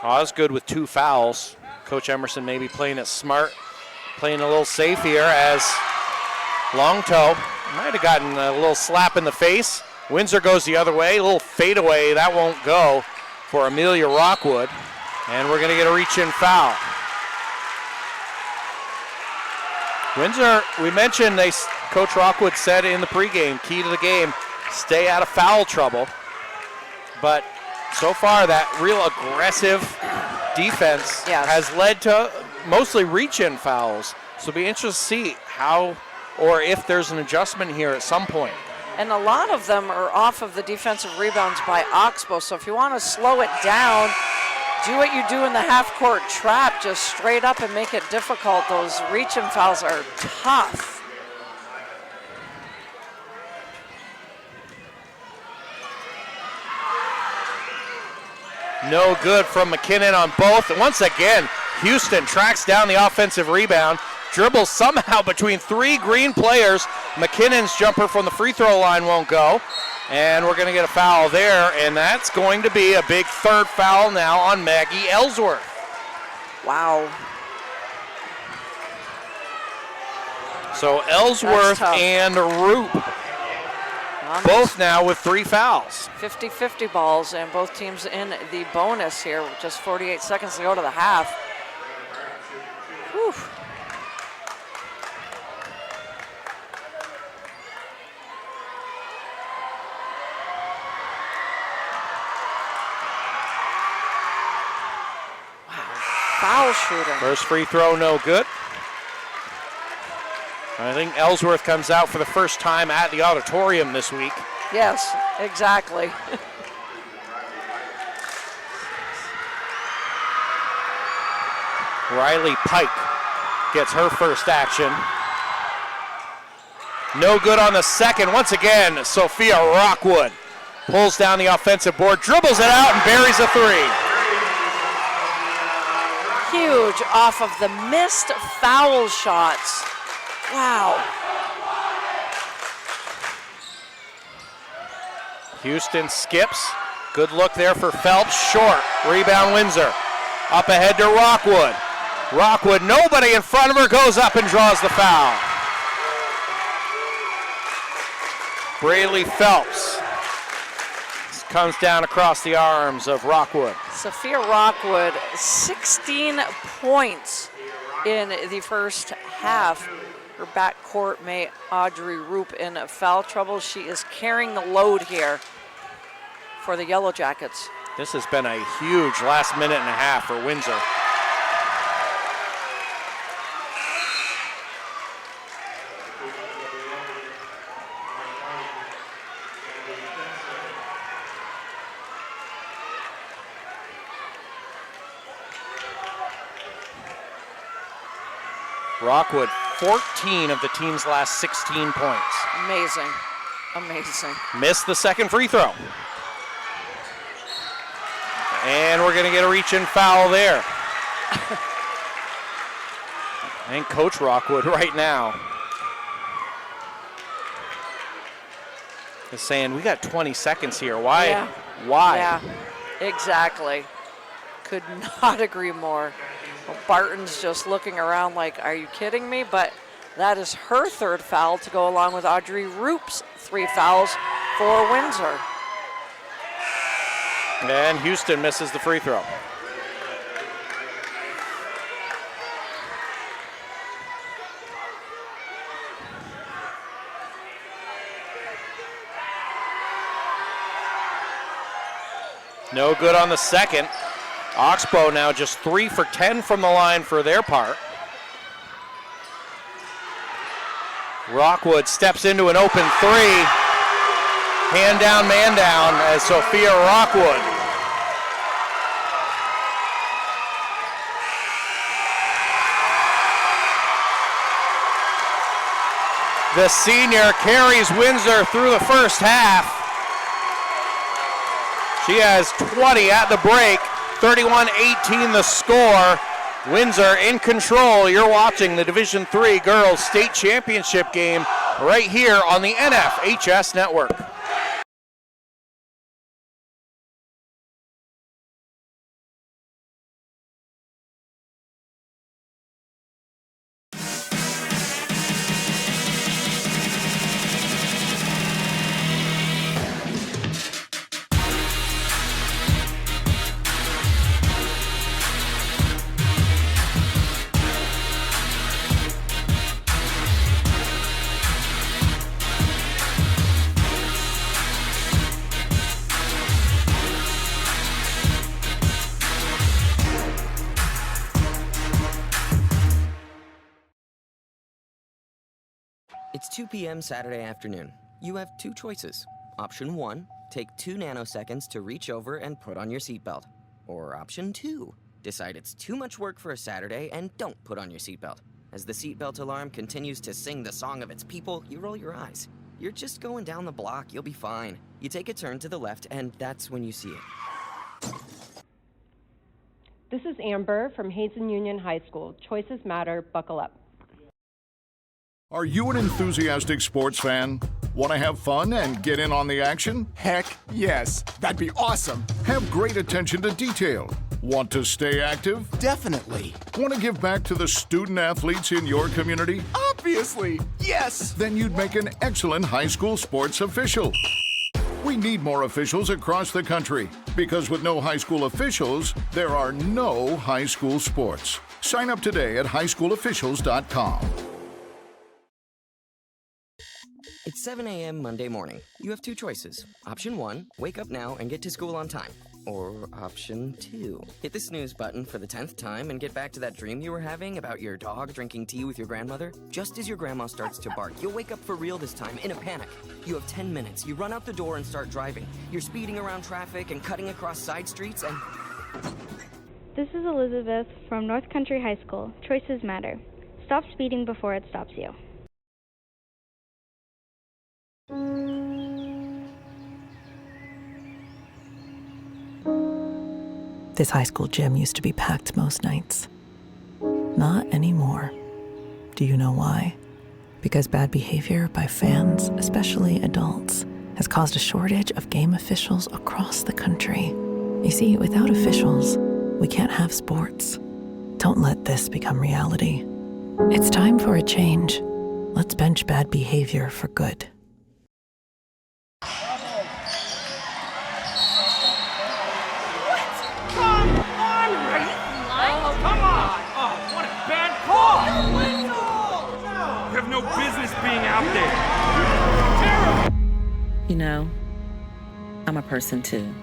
Osgood with 2 fouls. Coach Emerson maybe playing it smart, playing a little safe here as long toe might have gotten a little slap in the face. Windsor goes the other way, a little fadeaway, that won't go for Amelia Rockwood. And we're going to get a reach-in foul. Windsor, we mentioned, Coach Rockwood said in the pregame, key to the game, stay out of foul trouble. But so far, that real aggressive defense has led to mostly reach-in fouls. So it'll be interesting to see how or if there's an adjustment here at some point. And a lot of them are off of the defensive rebounds by Oxbow. So if you want to slow it down, do what you do in the half-court trap, just straight up and make it difficult. Those reach-in fouls are tough. No good from McKinnon on both. And once again, Houston tracks down the offensive rebound, dribbles somehow between 3 green players. McKinnon's jumper from the free throw line won't go. And we're going to get a foul there, and that's going to be a big 3rd foul now on Maggie Ellsworth. Wow. So Ellsworth and Roop both now with 3 fouls. 50-50 balls, and both teams in the bonus here with just 48 seconds to go to the half. Whew. Foul shooting. First free throw, no good. I think Ellsworth comes out for the first time at the auditorium this week. Yes, exactly. Riley Pike gets her first action. No good on the second. Once again, Sophia Rockwood pulls down the offensive board, dribbles it out, and buries a 3. Huge off of the missed foul shots. Wow. Houston skips. Good look there for Phelps. Short. Rebound Windsor. Up ahead to Rockwood. Rockwood, nobody in front of her, goes up and draws the foul. Braylee Phelps comes down across the arms of Rockwood. Sophia Rockwood, 16 points in the first half. Her backcourt mate, Audrey Roop, in foul trouble. She is carrying the load here for the Yellowjackets. This has been a huge last minute and a half for Windsor. Rockwood, 14 of the team's last 16 points. Amazing, amazing. Missed the second free throw. And we're gonna get a reach-in foul there. And Coach Rockwood right now is saying, we got 20 seconds here. Why? Yeah. Why? Yeah, exactly. Could not agree more. Well, Barton's just looking around like, are you kidding me? But that is her 3rd foul to go along with Audrey Roop's 3 fouls for Windsor. And Houston misses the free throw. No good on the second. Oxbow now just 3 for 10 from the line for their part. Rockwood steps into an open 3. Hand down, man down, as Sophia Rockwood The senior carries Windsor through the first half. She has 20 at the break, 31-18 the score. Windsor in control. You're watching the Division III Girls State Championship game right here on the NFHS Network. It's 2 p.m. Saturday afternoon. You have two choices. Option 1, take 2 nanoseconds to reach over and put on your seatbelt. Or option 2, decide it's too much work for a Saturday and don't put on your seatbelt. As the seatbelt alarm continues to sing the song of its people, you roll your eyes. You're just going down the block, you'll be fine. You take a turn to the left and that's when you see it. This is Amber from Hazen Union High School. Choices matter, buckle up. Are you an enthusiastic sports fan? Want to have fun and get in on the action? Heck yes, that'd be awesome. Have great attention to detail. Want to stay active? Definitely. Want to give back to the student athletes in your community? Obviously, yes. Then you'd make an excellent high school sports official. We need more officials across the country because with no high school officials, there are no high school sports. Sign up today at highschoolofficials.com. It's 7 a.m. Monday morning. You have two choices. Option 1, wake up now and get to school on time. Or option 2, hit the snooze button for the 10th time and get back to that dream you were having about your dog drinking tea with your grandmother. Just as your grandma starts to bark, you'll wake up for real this time in a panic. You have 10 minutes. You run out the door and start driving. You're speeding around traffic and cutting across side streets and... This is Elizabeth from North Country High School. Choices matter. Stop speeding before it stops you. This high school gym used to be packed most nights. Not anymore. Do you know why? Because bad behavior by fans, especially adults, has caused a shortage of game officials across the country. You see, without officials, we can't have sports. Don't let this become reality. It's time for a change. Let's bench bad behavior for good. No business being out there. Terrible. You know, I'm a person too.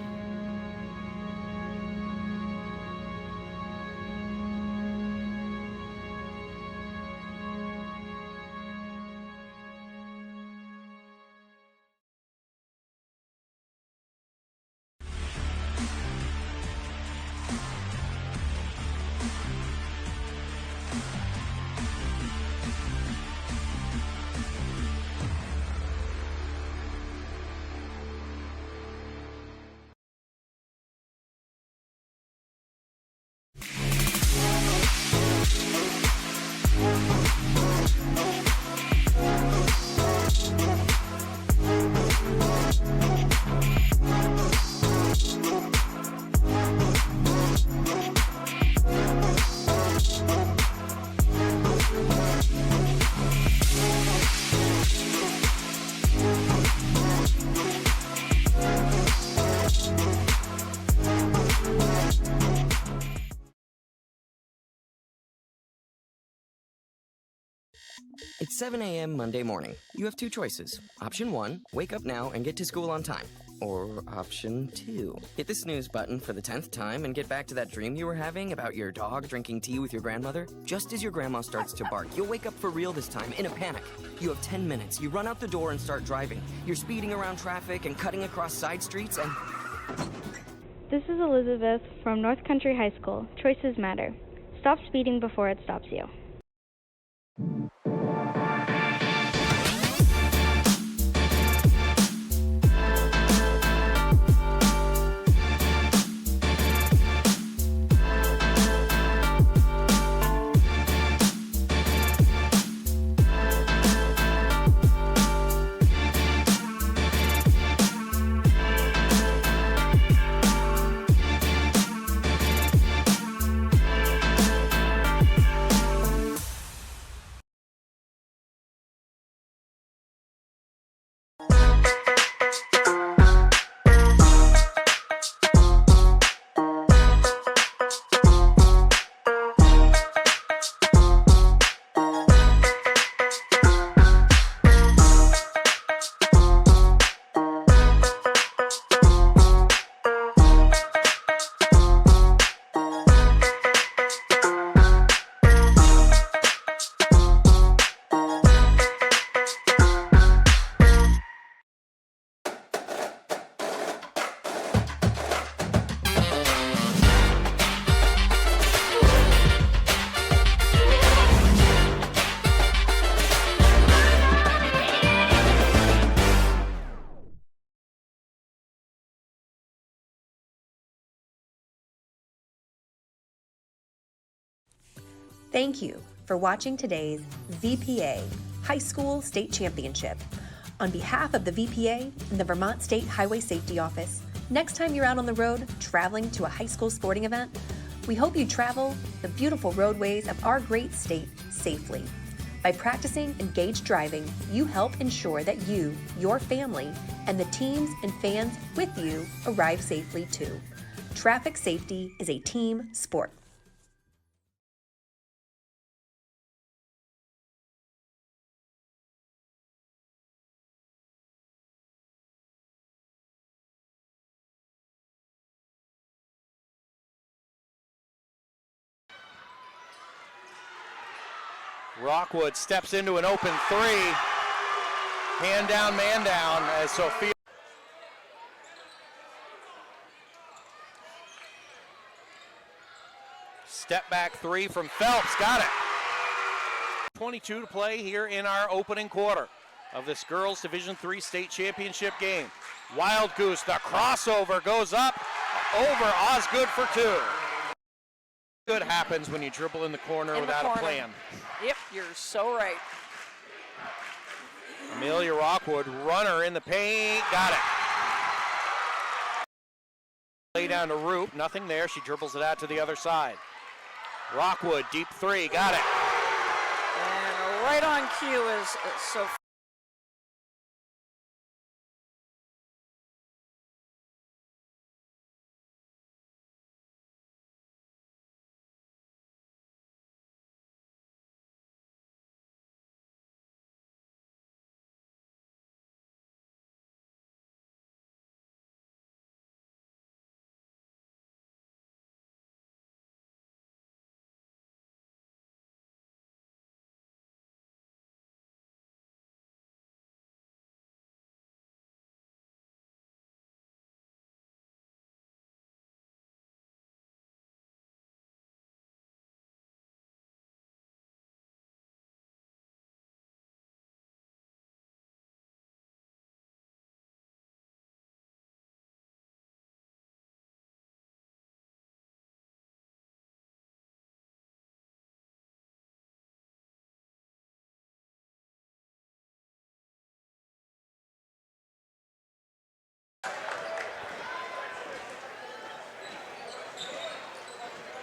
It's 7 a.m. Monday morning. You have two choices. Option 1, wake up now and get to school on time. Or option 2, hit the snooze button for the 10th time and get back to that dream you were having about your dog drinking tea with your grandmother. Just as your grandma starts to bark, you'll wake up for real this time in a panic. You have 10 minutes. You run out the door and start driving. You're speeding around traffic and cutting across side streets and... This is Elizabeth from North Country High School. Choices matter. Stop speeding before it stops you. Thank you for watching today's VPA High School State Championship. On behalf of the VPA and the Vermont State Highway Safety Office, next time you're out on the road traveling to a high school sporting event, we hope you travel the beautiful roadways of our great state safely. By practicing engaged driving, you help ensure that you, your family, and the teams and fans with you arrive safely too. Traffic safety is a team sport. Rockwood steps into an open three. Hand down, man down as Sophia. Step back three from Phelps, got it. 22 to play here in our opening quarter of this girls Division III state championship game. Wild Goose, the crossover goes up over Osgood for two. Good happens when you dribble in the corner without a plan. Yep, you're so right. Amelia Rockwood, runner in the paint, got it. Lay down to Roop, nothing there. She dribbles it out to the other side. Rockwood, deep three, got it. And right on cue is Sophia.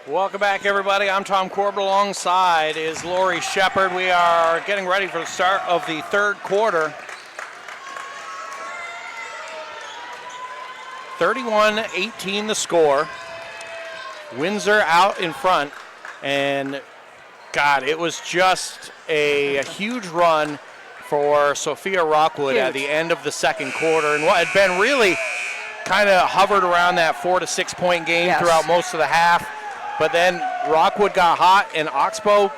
Welcome back, everybody. I'm Tom Corbett. Alongside is Lori Shepard. We are getting ready for the start of the third quarter. 31-18 the score. Windsor out in front. And, God, it was just a huge run for Sophia Rockwood at the end of the second quarter. And what had been really kind of hovered around that 4 to 6 point game throughout most of the half. But then Rockwood got hot, and Oxbow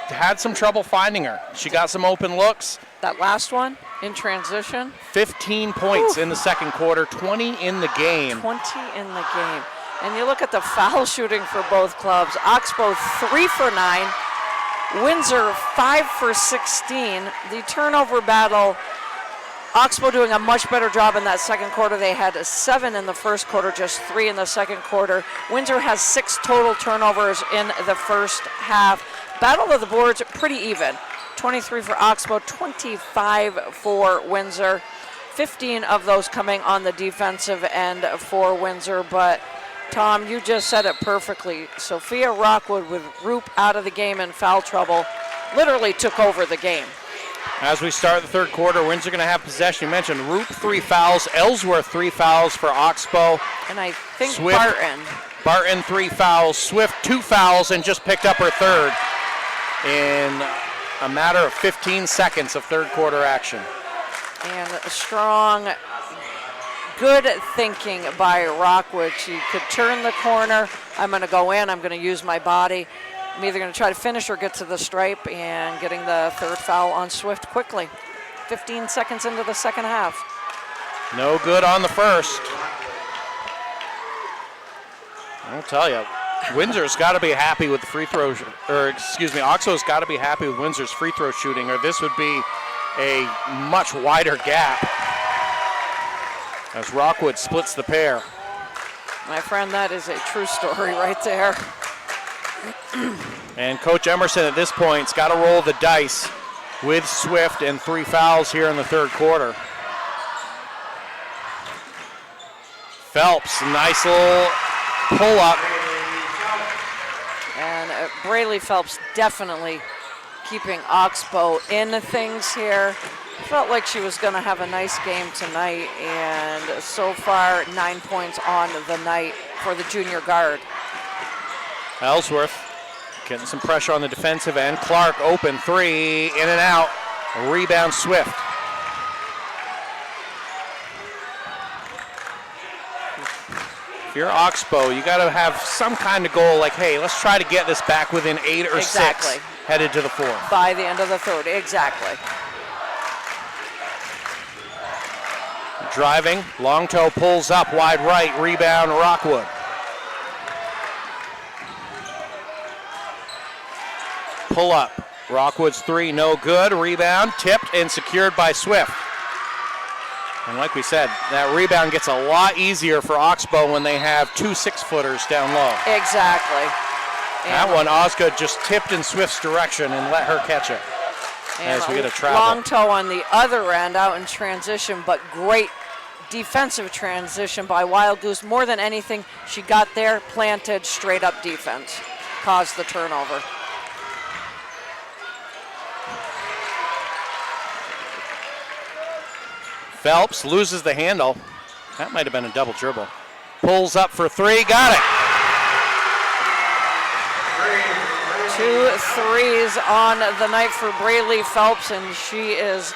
had some trouble finding her. She got some open looks. That last one in transition. 15 points in the second quarter, 20 in the game. 20 in the game. And you look at the foul shooting for both clubs. Oxbow 3 for 9. Windsor 5 for 16. The turnover battle, Oxbow doing a much better job in that second quarter. They had 7 in the first quarter, just 3 in the second quarter. Windsor has 6 total turnovers in the first half. Battle of the boards, pretty even. 23 for Oxbow, 25 for Windsor. 15 of those coming on the defensive end for Windsor. But Tom, you just said it perfectly. Sophia Rockwood, with Roop out of the game in foul trouble, literally took over the game. As we start the third quarter, Windsor going to have possession. You mentioned Roop 3 fouls, Ellsworth 3 fouls for Oxbow. And I think Swift, Barton 3 fouls, Swift 2 fouls, and just picked up her third in a matter of 15 seconds of third quarter action. And a strong, good thinking by Rockwood. She could turn the corner. I'm going to go in. I'm going to use my body. I'm either going to try to finish or get to the stripe, and getting the third foul on Swift quickly. 15 seconds into the second half. No good on the first. I'll tell you, Windsor's got to be happy with the free throw, Oxbow's got to be happy with Windsor's free throw shooting, or this would be a much wider gap as Rockwood splits the pair. My friend, that is a true story right there. And Coach Emerson at this point has got to roll the dice with Swift and 3 fouls here in the third quarter. Phelps, nice little pull-up. And Braley Phelps definitely keeping Oxbow in things here. Felt like she was going to have a nice game tonight, and so far 9 points on the night for the junior guard. Ellsworth getting some pressure on the defensive end. Clark open 3, in and out. Rebound Swift. If you're Oxbow, you got to have some kind of goal like, hey, let's try to get this back within 8 or 6 headed to the fourth. By the end of the third, exactly. Driving, long toe pulls up, wide right, rebound Rockwood. Pull up, Rockwood's 3, no good, rebound, tipped and secured by Swift. And like we said, that rebound gets a lot easier for Oxbow when they have 2 6-footers down low. Exactly. That one, Osgood just tipped in Swift's direction and let her catch it. As we get a travel. Long toe on the other end out in transition, but great defensive transition by Wild Goose. More than anything, she got there, planted, straight up defense, caused the turnover. Phelps loses the handle. That might have been a double dribble. Pulls up for 3, got it. 2 threes on the night for Braley Phelps, and she is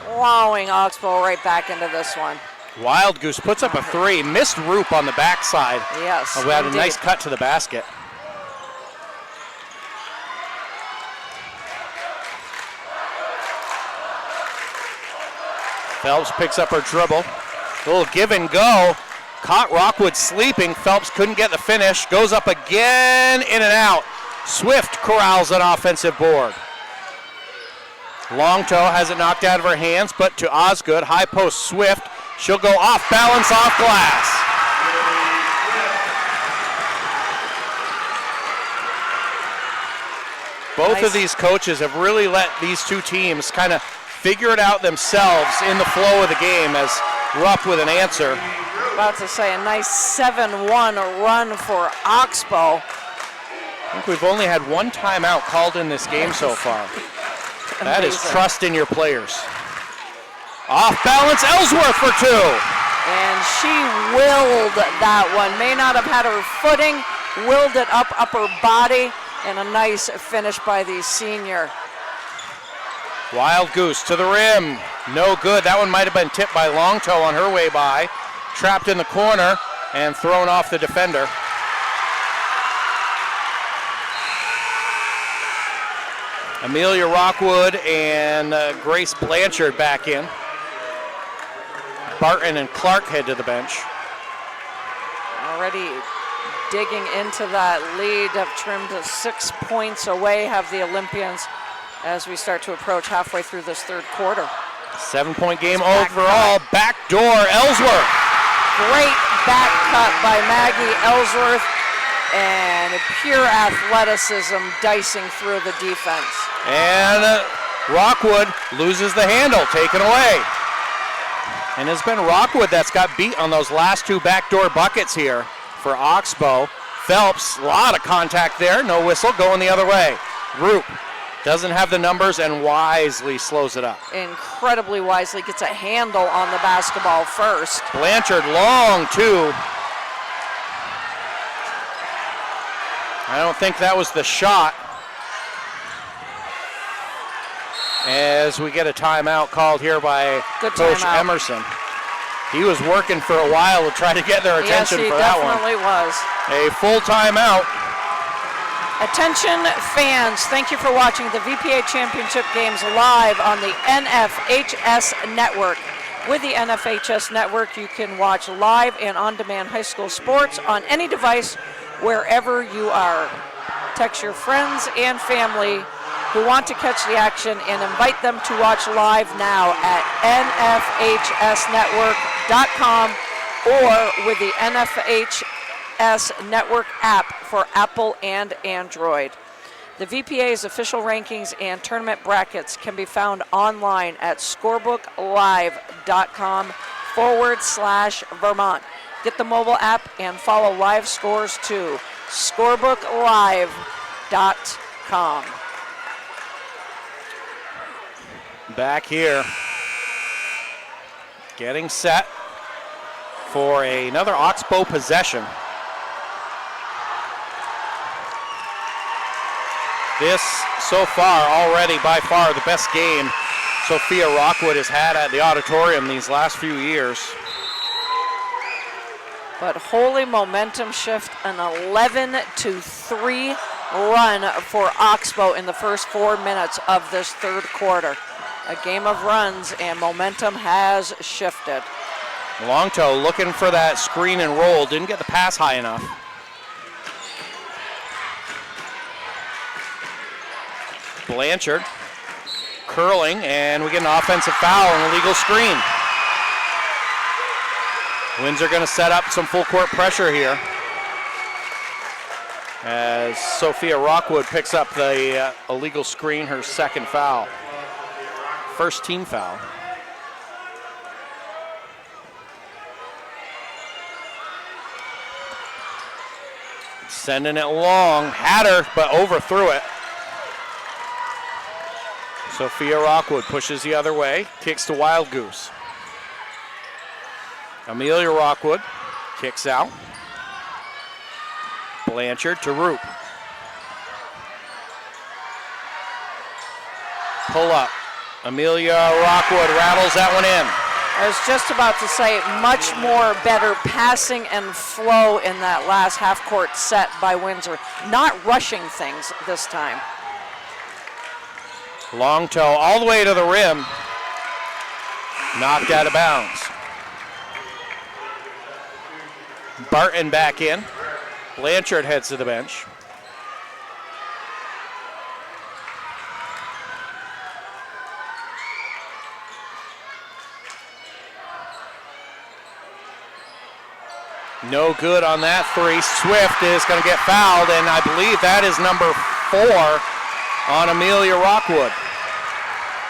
plowing Oxbow right back into this one. Wild Goose puts up a 3, missed Roop on the backside. Yes, we had a nice cut to the basket. Phelps picks up her dribble. A little give and go. Caught Rockwood sleeping. Phelps couldn't get the finish. Goes up again, in and out. Swift corrals an offensive board. Long toe has it knocked out of her hands, but to Osgood. High post Swift. She'll go off balance, off glass. Both of these coaches have really let these two teams kind of figure it out themselves in the flow of the game, as Rupp with an answer. About to say a nice 7-1 run for Oxbow. I think we've only had 1 timeout called in this game so far. That is trust in your players. Off balance, Ellsworth for 2. And she willed that one. May not have had her footing, willed it up her body, and a nice finish by the senior. Wild Goose to the rim. No good. That one might have been tipped by Long Toe on her way by. Trapped in the corner and thrown off the defender. Amelia Rockwood and Grace Blanchard back in. Barton and Clark head to the bench. Already digging into that lead, have trimmed 6 points away, have the Olympians as we start to approach halfway through this third quarter. 7-point game overall. Backdoor Ellsworth. Great back cut by Maggie Ellsworth, and pure athleticism dicing through the defense. And Rockwood loses the handle, taken away. And it's been Rockwood that's got beat on those last 2 backdoor buckets here for Oxbow. Phelps, a lot of contact there, no whistle, going the other way. Roop doesn't have the numbers and wisely slows it up. Incredibly wisely, gets a handle on the basketball first. Blanchard, long 2. I don't think that was the shot. As we get a timeout called here by Coach Emerson. He was working for a while to try to get their attention for that one. Yes, he definitely was. A full timeout. Attention fans, thank you for watching the VPA Championship games live on the NFHS Network. With the NFHS Network, you can watch live and on-demand high school sports on any device, wherever you are. Text your friends and family who want to catch the action and invite them to watch live now at nfhsnetwork.com or with the NFHS Network app for Apple and Android. The VPA's official rankings and tournament brackets can be found online at scorebooklive.com/Vermont. Get the mobile app and follow live scores too. scorebooklive.com. Back here, getting set for another Oxbow possession. This, so far, already by far the best game Sophia Rockwood has had at the auditorium these last few years. But holy momentum shift, an 11-3 run for Oxbow in the first 4 minutes of this third quarter. A game of runs and momentum has shifted. Longtoe looking for that screen and roll, didn't get the pass high enough. Blanchard curling, and we get an offensive foul and a legal screen. Windsor going to set up some full court pressure here as Sophia Rockwood picks up the illegal screen, her second foul. First team foul. Sending it long, had her, but overthrew it. Sophia Rockwood pushes the other way, kicks to Wild Goose. Amelia Rockwood kicks out. Blanchard to Roop. Pull up. Amelia Rockwood rattles that one in. I was just about to say, much more better passing and flow in that last half-court set by Windsor. Not rushing things this time. Longtoe all the way to the rim. Knocked out of bounds. Barton back in. Blanchard heads to the bench. No good on that three. Swift is going to get fouled, and I believe that is number 4 on Amelia Rockwood.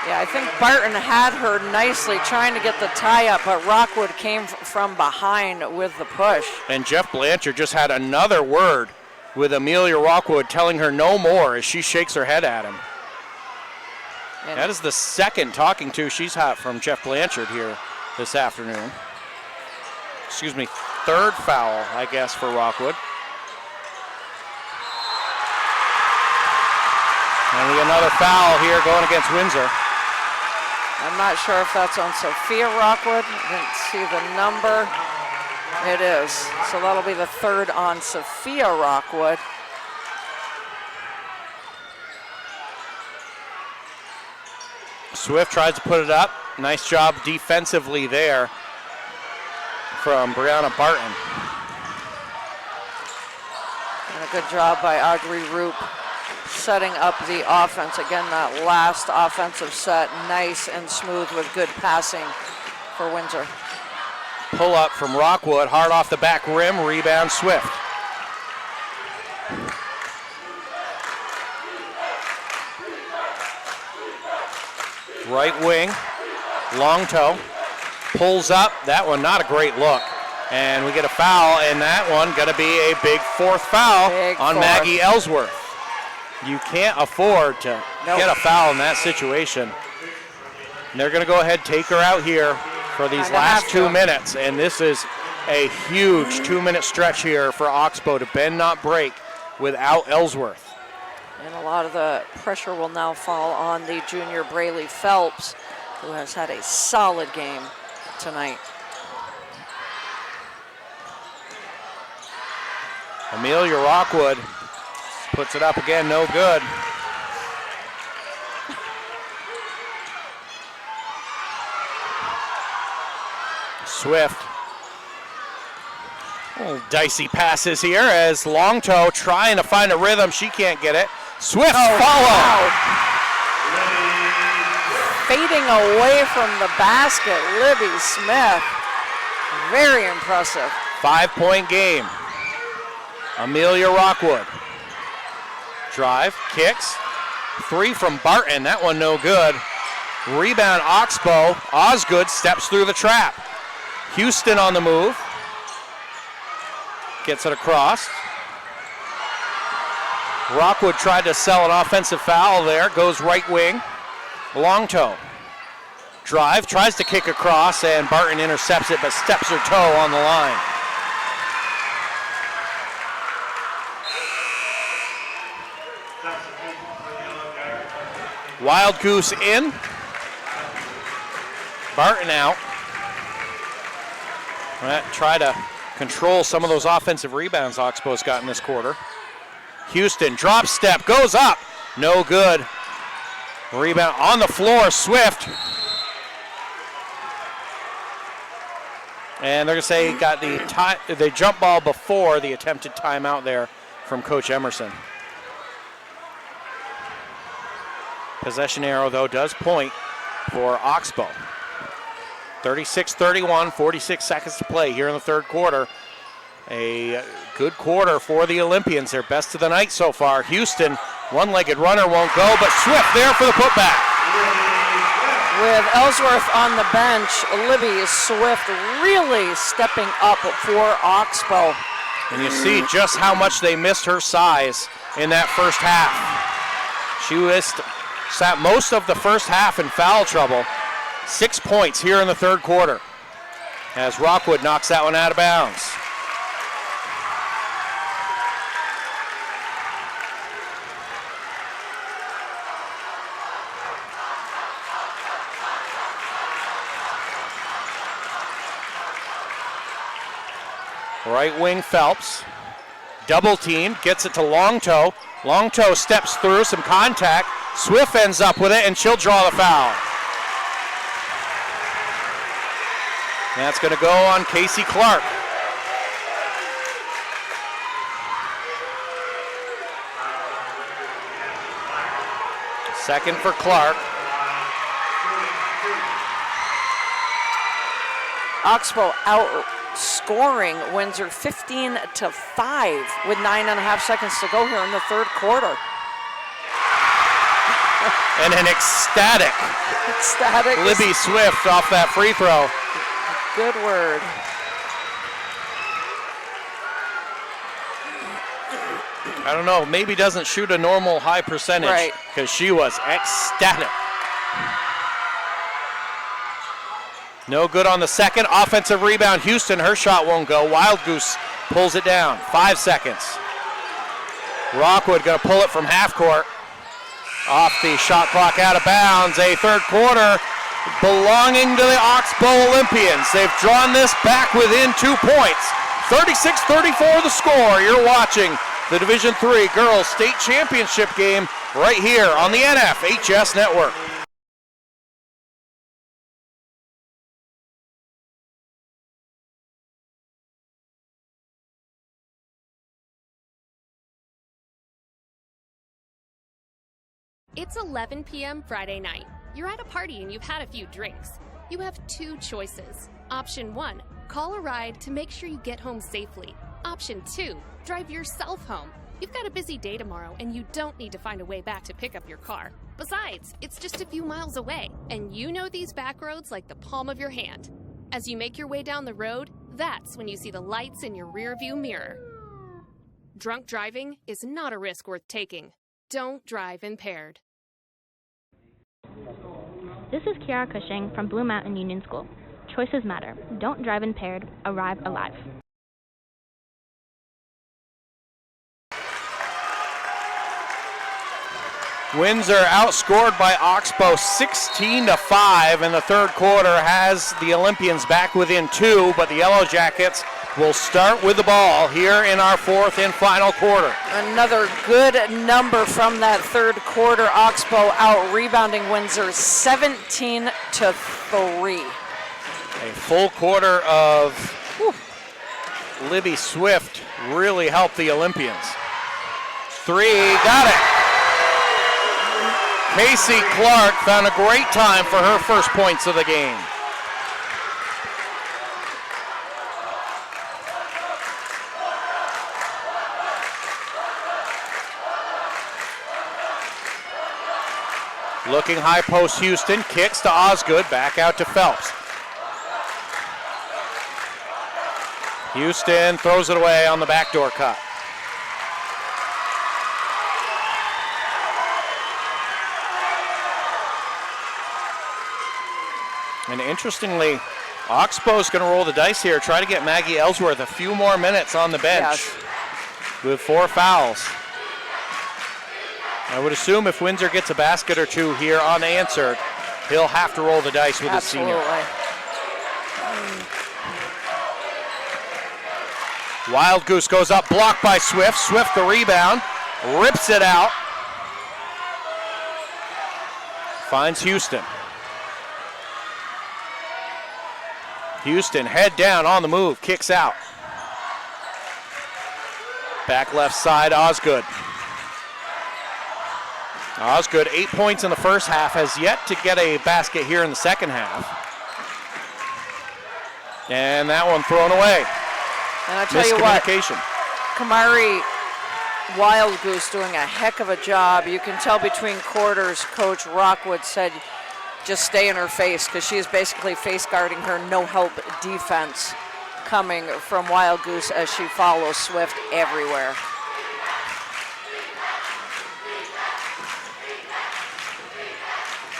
Yeah, I think Barton had her nicely trying to get the tie up, but Rockwood came from behind with the push. And Jeff Blanchard just had another word with Amelia Rockwood telling her no more as she shakes her head at him. And that is the second talking to she's had from Jeff Blanchard here this afternoon. Excuse me, third foul, I guess, for Rockwood. And we get another foul here going against Windsor. I'm not sure if that's on Sophia Rockwood. I didn't see the number. It is. So that'll be the third on Sophia Rockwood. Swift tries to put it up. Nice job defensively there from Brianna Barton. And a good job by Audrey Roop setting up the offense. Again, that last offensive set, nice and smooth with good passing for Windsor. Pull up from Rockwood, hard off the back rim, rebound Swift. Right wing, Longtoe pulls up. That one not a great look. And we get a foul, and that one going to be a big fourth foul on Maggie Ellsworth. You can't afford to get a foul in that situation. And they're going to go ahead, take her out here for these last 2 minutes. And this is a huge 2-minute stretch here for Oxbow to bend, not break without Ellsworth. And a lot of the pressure will now fall on the junior Braylee Phelps, who has had a solid game tonight. Amelia Rockwood puts it up again, no good. Swift. Oh, dicey passes here as Longtoe trying to find a rhythm. She can't get it. Swift follow. Wow. Fading away from the basket, Libby Smith. Very impressive. 5-point game. Amelia Rockwood. Drive, kicks. 3 from Barton, that one no good. Rebound, Oxbow. Osgood steps through the trap. Houston on the move. Gets it across. Rockwood tried to sell an offensive foul there. Goes right wing. Long toe. Drive, tries to kick across, and Barton intercepts it, but steps her toe on the line. Wild Goose in. Barton out. Try to control some of those offensive rebounds Oxbow's got in this quarter. Houston, drop step, goes up. No good. Rebound on the floor, Swift. And they're going to say he got the jump ball before the attempted timeout there from Coach Emerson. Possession arrow, though, does point for Oxbow. 36-31, 46 seconds to play here in the third quarter. A good quarter for the Olympians, their best of the night so far. Houston, one-legged runner won't go, but Swift there for the putback. With Ellsworth on the bench, Libby Swift really stepping up for Oxbow. And you see just how much they missed her size in that first half. She sat most of the first half in foul trouble. 6 points here in the third quarter as Rockwood knocks that one out of bounds. Right wing Phelps, double teamed, gets it to Long Toe. Long Toe steps through, some contact. Swift ends up with it, and she'll draw the foul. That's going to go on Casey Clark. Second for Clark. Oxbow outscoring Windsor 15-5 with 9.5 seconds to go here in the third quarter. And an ecstatic Libby Swift off that free throw. Good word. I don't know, maybe doesn't shoot a normal high percentage because she was ecstatic. No good on the second. Offensive rebound, Houston, her shot won't go. Wild Goose pulls it down. 5 seconds. Rockwood gonna pull it from half court. Off the shot clock, out of bounds. A third quarter belonging to the Oxbow Olympians. They've drawn this back within 2 points. 36-34 the score. You're watching the Division III Girls State Championship game right here on the NFHS Network. It's 11 p.m. Friday night. You're at a party and you've had a few drinks. You have 2 choices. Option 1, call a ride to make sure you get home safely. Option 2, drive yourself home. You've got a busy day tomorrow and you don't need to find a way back to pick up your car. Besides, it's just a few miles away, and you know these back roads like the palm of your hand. As you make your way down the road, that's when you see the lights in your rearview mirror. Drunk driving is not a risk worth taking. Don't drive impaired. This is Kiara Cushing from Blue Mountain Union School. Choices matter. Don't drive impaired. Arrive alive. Windsor outscored by Oxbow 16-5 in the third quarter, has the Olympians back within 2, but the Yellowjackets will start with the ball here in our fourth and final quarter. Another good number from that third quarter. Oxbow out rebounding Windsor 17-3. A full quarter of Libby Swift really helped the Olympians. 3, got it. Casey Clark found a great time for her first points of the game. Looking high post Houston, kicks to Osgood, back out to Phelps. Houston throws it away on the backdoor cut. And interestingly, Oxbow's going to roll the dice here, try to get Maggie Ellsworth a few more minutes on the bench with 4 fouls. I would assume if Windsor gets a basket or two here unanswered, he'll have to roll the dice with the senior. Wild Goose goes up, blocked by Swift. Swift the rebound, rips it out. Finds Houston. Houston head down on the move, kicks out. Back left side, Osgood. Osgood, 8 points in the first half, has yet to get a basket here in the second half. And that one thrown away. And I tell you what, Miscommunication. Kamari Wild Goose doing a heck of a job. You can tell between quarters, Coach Rockwood said, just stay in her face, because she is basically face guarding her no-help defense coming from Wild Goose as she follows Swift everywhere.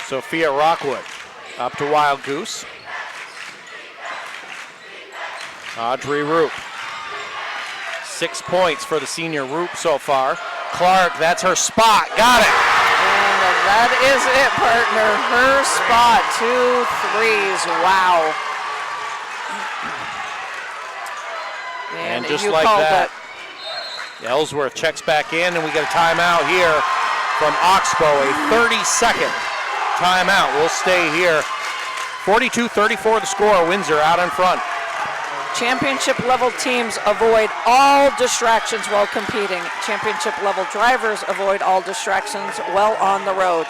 Sophia Rockwood up to Wild Goose. Audrey Roop. 6 points for the senior Roop so far. Clark, that's her spot, got it. And that is it, partner. Her spot, 2 threes, wow. And just like that, Ellsworth checks back in, and we get a timeout here from Oxbow, a 30-second timeout. We'll stay here. 42-34 the score, Windsor out in front. Championship level teams avoid all distractions while competing. Championship level drivers avoid all distractions while on the road.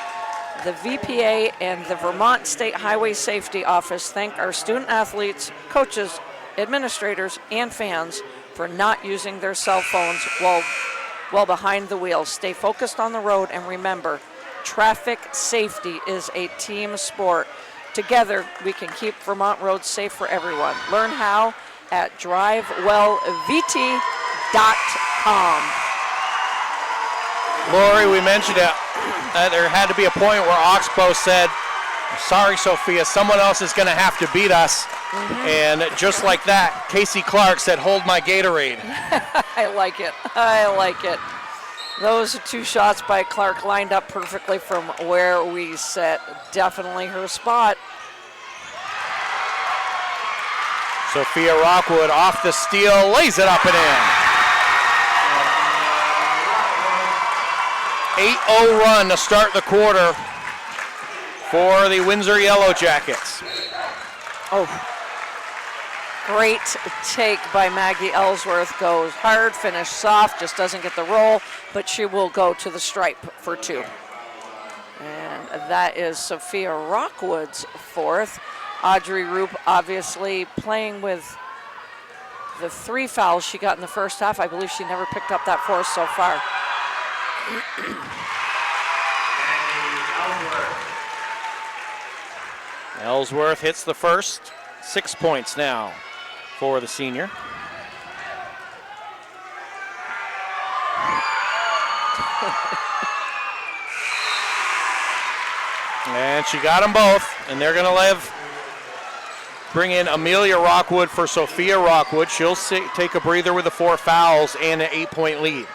The VPA and the Vermont State Highway Safety Office thank our student athletes, coaches, administrators, and fans for not using their cell phones while behind the wheel. Stay focused on the road, and remember, traffic safety is a team sport. Together, we can keep Vermont roads safe for everyone. Learn how at drivewellvt.com. Lori, we mentioned it. There had to be a point where Oxbow said, sorry, Sophia, someone else is going to have to beat us. And just like that, Casey Clark said, hold my Gatorade. I like it. I like it. Those 2 shots by Clark lined up perfectly from where we sit. Definitely her spot. Sophia Rockwood off the steal, lays it up and in. 8-0 run to start the quarter for the Windsor Yellowjackets. Oh, great take by Maggie Ellsworth. Goes hard, finish soft, just doesn't get the roll, but she will go to the stripe for 2. And that is Sophia Rockwood's 4th. Audrey Roop obviously playing with the 3 fouls she got in the first half. I believe she never picked up that 4th so far. Ellsworth hits the first. 6 points now for the senior. And she got them both, and they're going to bring in Amelia Rockwood for Sophia Rockwood. She'll take a breather with the 4 fouls and an 8-point lead.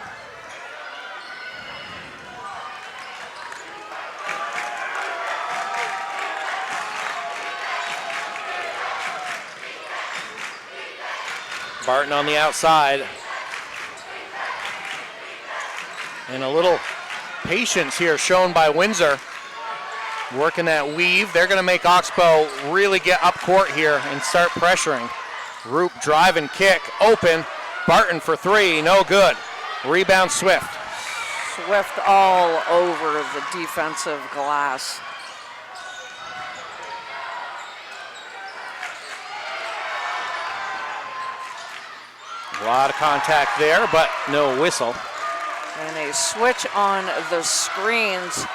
Barton on the outside. And a little patience here shown by Windsor. Working that weave. They're going to make Oxbow really get up court here and start pressuring. Roop drive and kick. Open. Barton for 3. No good. Rebound Swift. Swift all over the defensive glass. A lot of contact there, but no whistle. And a switch on the screens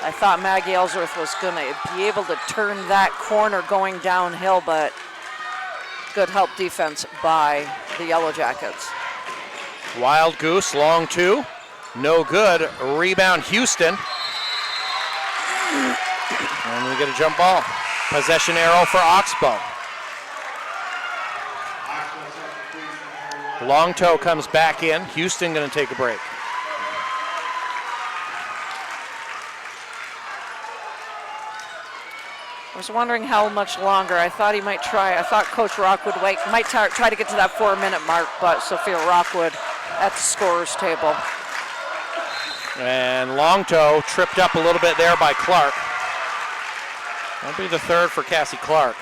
I thought Maggie Ellsworth was going to be able to turn that corner going downhill, but good help defense by the Yellowjackets. Wild Goose, long two. No good. Rebound, Houston. And we get a jump ball. Possession arrow for Oxbow. Long toe comes back in. Houston going to take a break. I was wondering how much longer. I thought he might try. I thought Coach Rockwood might try to get to that 4-minute mark, but Sophia Rockwood at the scorer's table. And long toe tripped up a little bit there by Clark. That'll be the third for Cassie Clark.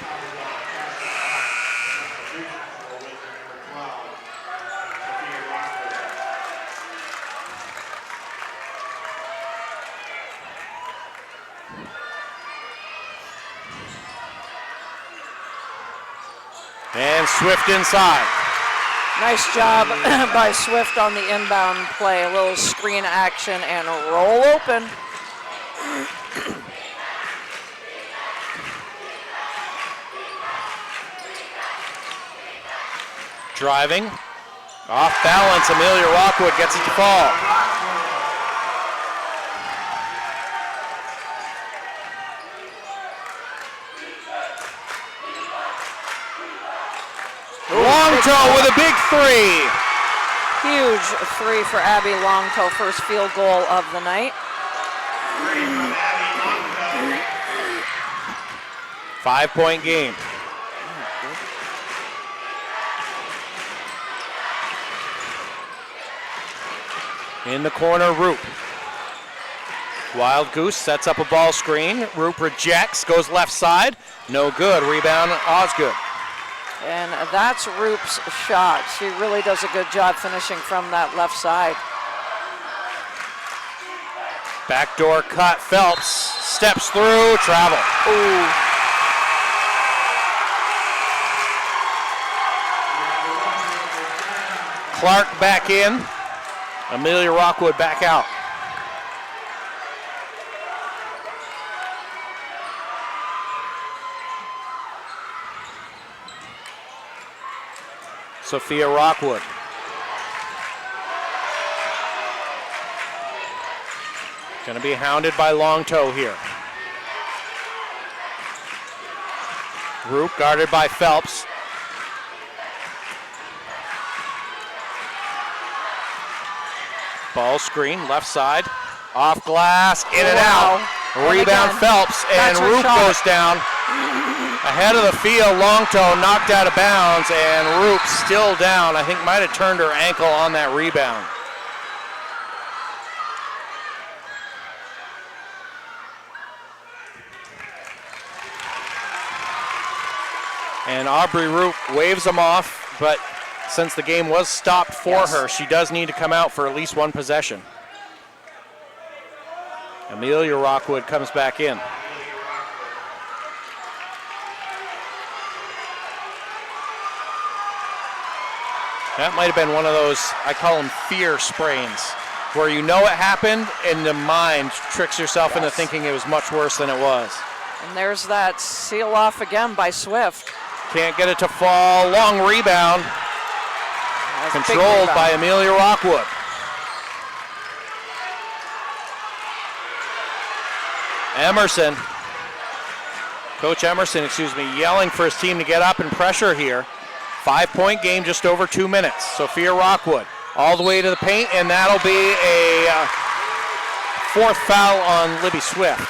And Swift inside. Nice job by Swift on the inbound play. A little screen action and a roll open. Driving. Off balance, Amelia Rockwood gets it to fall. Longtoe with a big three. Huge three for Abby Longtoe, first field goal of the night. 5-point game. In the corner, Roop. Wild Goose sets up a ball screen. Roop rejects, goes left side. No good. Rebound, Osgood. And that's Roop's shot. She really does a good job finishing from that left side. Backdoor cut. Phelps steps through. Travel. Ooh. Clark back in. Amelia Rockwood back out. Sophia Rockwood. Going to be hounded by Longtoe here. Roop guarded by Phelps. Ball screen, left side. Off glass, in and out. Rebound again, Phelps, and Roop goes down. Ahead of the field, Longtoe knocked out of bounds, and Roop still down. I think might have turned her ankle on that rebound. And Aubrey Roop waves them off, but since the game was stopped for her, she does need to come out for at least one possession. Amelia Rockwood comes back in. That might have been one of those, I call them fear sprains, where you know it happened and the mind tricks yourself into thinking it was much worse than it was. And there's that seal off again by Swift. Can't get it to fall. Long rebound. That's controlled by Amelia Rockwood. Emerson, Coach Emerson, yelling for his team to get up and pressure here. 5-point game, just over 2 minutes. Sophia Rockwood all the way to the paint, and that'll be a fourth foul on Libby Swift.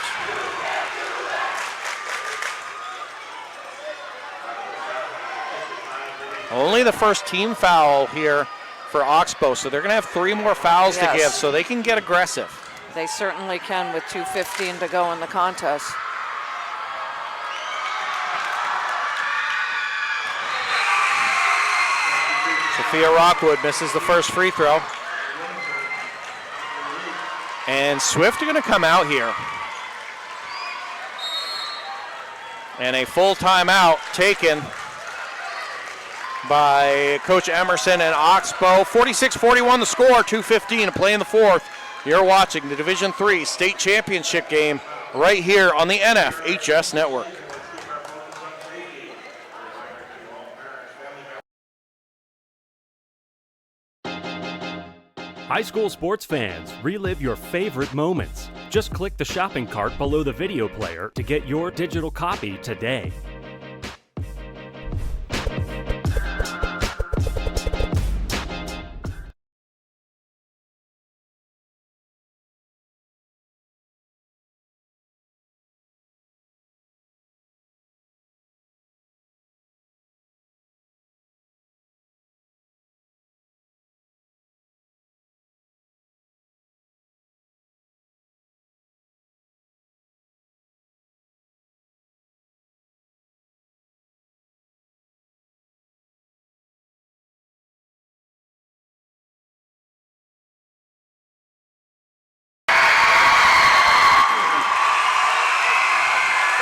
Only the first team foul here for Oxbow, so they're going to have 3 more fouls to give, so they can get aggressive. They certainly can with 2:15 to go in the contest. Sophia Rockwood misses the first free throw. And Swift are going to come out here. And a full timeout taken by Coach Emerson and Oxbow. 46-41 the score, 2:15 to play in the fourth. You're watching the Division III state championship game right here on the NFHS Network. High school sports fans, relive your favorite moments. Just click the shopping cart below the video player to get your digital copy today.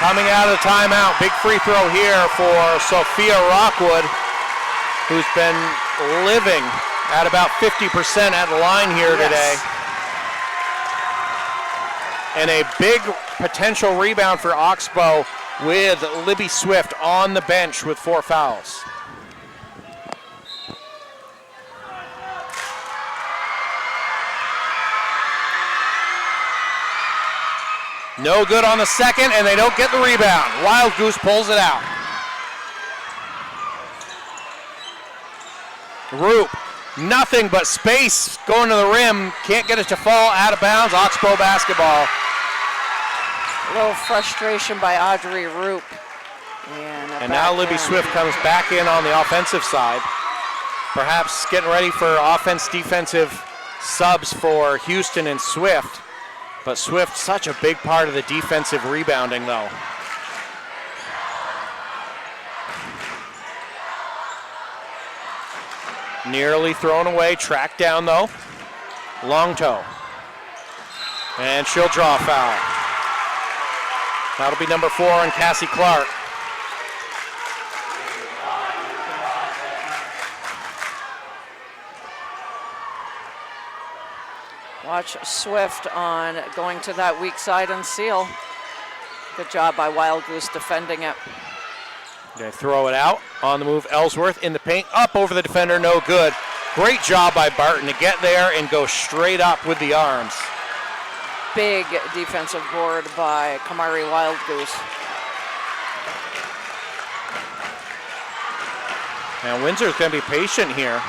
Coming out of the timeout, big free throw here for Sophia Rockwood, who's been living at about 50% at the line here today. And a big potential rebound for Oxbow with Libby Swift on the bench with 4 fouls. No good on the second, and they don't get the rebound. Wild Goose pulls it out. Roop, nothing but space going to the rim. Can't get it to fall out of bounds. Oxbow basketball. A little frustration by Audrey Roop. And now Libby Swift comes back in on the offensive side. Perhaps getting ready for offense-defensive subs for Houston and Swift. But Swift, such a big part of the defensive rebounding, though. Nearly thrown away, tracked down, though. Long toe. And she'll draw a foul. That'll be number 4 on Cassie Clark. Watch Swift on going to that weak side and seal. Good job by Wild Goose defending it. They throw it out. On the move, Ellsworth in the paint. Up over the defender, no good. Great job by Barton to get there and go straight up with the arms. Big defensive board by Kamari Wild Goose. Now Windsor's going to be patient here.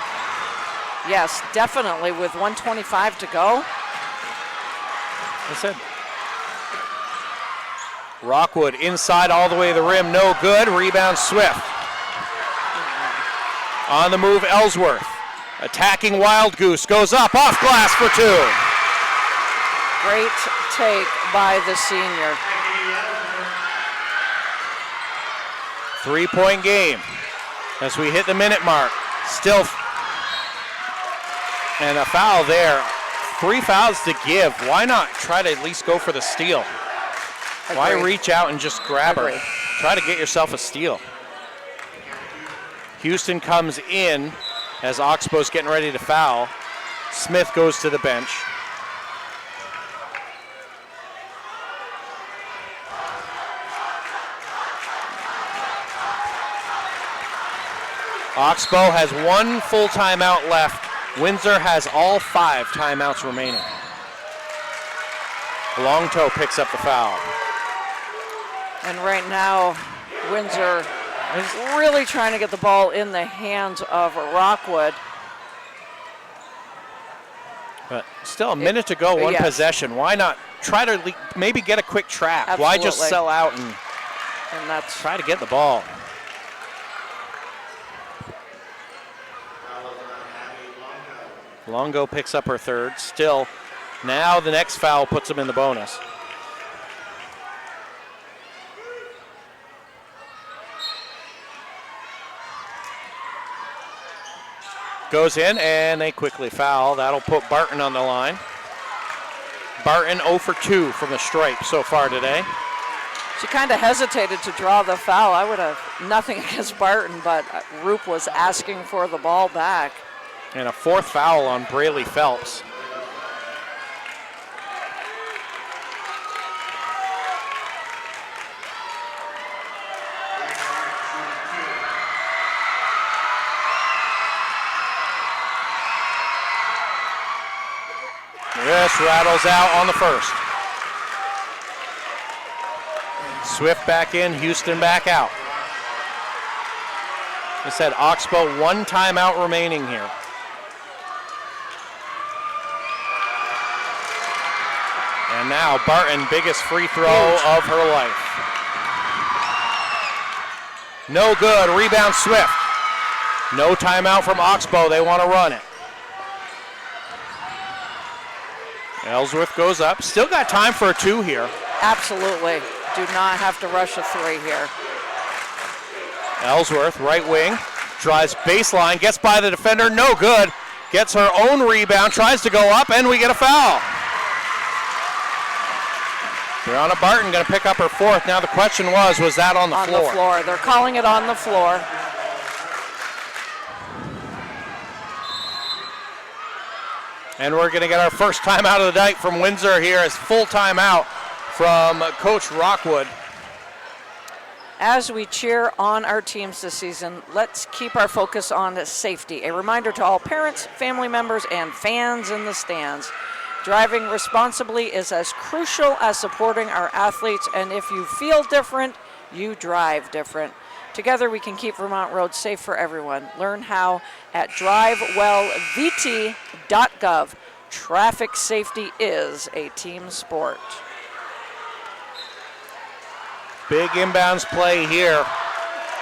Yes, definitely with 1:25 to go. That's it. Rockwood inside all the way to the rim, no good. Rebound Swift. On the move, Ellsworth. Attacking Wild Goose, goes up, off glass for 2. Great take by the senior. 3-point game as we hit the minute mark. Still, and a foul there. 3 fouls to give. Why not try to at least go for the steal? Agreed. Why reach out and just grab her? Try to get yourself a steal. Houston comes in as Oxbow's getting ready to foul. Smith goes to the bench. Oxbow has 1 full timeout left. Windsor has all 5 timeouts remaining. Longtoe picks up the foul. And right now, Windsor is really trying to get the ball in the hands of Rockwood. But still a minute to go, one possession. Why not try to maybe get a quick trap? Absolutely. Why just sell out and that's try to get the ball? Longo picks up her 3rd. Still, now the next foul puts them in the bonus. Goes in, and they quickly foul. That'll put Barton on the line. Barton 0 for 2 from the stripe so far today. She kind of hesitated to draw the foul. I would have nothing against Barton, but Roop was asking for the ball back. And a 4th foul on Braylee Phelps. Bus rattles out on the first. Swift back in, Houston back out. I said Oxbow, 1 timeout remaining here. And now Barton, biggest free throw of her life. No good, rebound Swift. No timeout from Oxbow, they want to run it. Ellsworth goes up, still got time for a 2 here. Absolutely, do not have to rush a 3 here. Ellsworth, right wing, drives baseline, gets by the defender, no good. Gets her own rebound, tries to go up, and we get a foul. Brianna Barton going to pick up her 4th. Now the question was that on the floor? On the floor. They're calling it on the floor. And we're going to get our first timeout of the night from Windsor here as full timeout from Coach Rockwood. As we cheer on our teams this season, let's keep our focus on safety. A reminder to all parents, family members, and fans in the stands. Driving responsibly is as crucial as supporting our athletes, and if you feel different, you drive different. Together we can keep Vermont roads safe for everyone. Learn how at drivewellvt.gov. Traffic safety is a team sport. Big inbounds play here.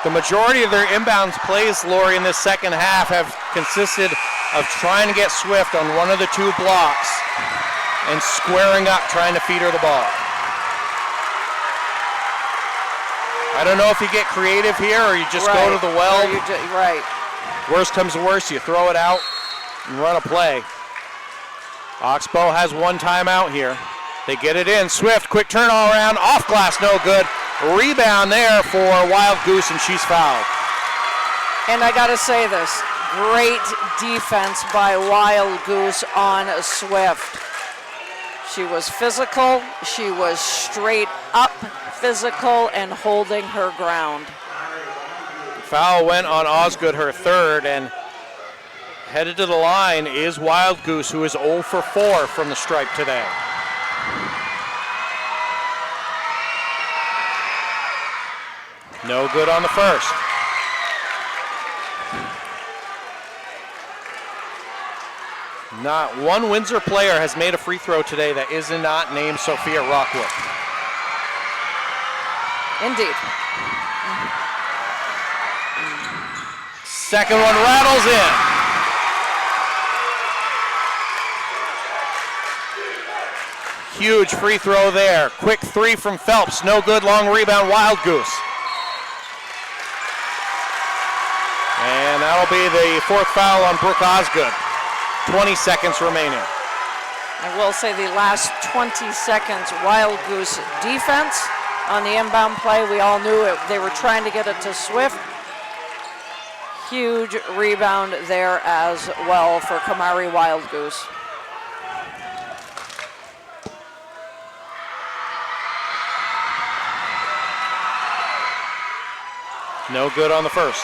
The majority of their inbounds plays, Lori, in this second half have consisted of trying to get Swift on one of the 2 blocks and squaring up, trying to feed her the ball. I don't know if you get creative here or you just go to the well. Right. Worst comes to worst, you throw it out and run a play. Oxbow has 1 timeout here. They get it in. Swift, quick turn all around, off glass, no good. Rebound there for Wild Goose, and she's fouled. And I gotta say this, great defense by Wild Goose on Swift. She was physical, she was straight up physical and holding her ground. Foul went on Osgood, her 3rd, and headed to the line is Wild Goose, who is 0 for 4 from the stripe today. No good on the first. Not one Windsor player has made a free throw today that is not named Sophia Rockwood. Indeed. Second one rattles in. Huge free throw there. Quick 3 from Phelps. No good. Long rebound. Wild Goose. And that'll be the 4th foul on Brooke Osgood. 20 seconds remaining. I will say the last 20 seconds, Wild Goose defense on the inbound play. We all knew it. They were trying to get it to Swift. Huge rebound there as well for Kamari Wild Goose. No good on the first.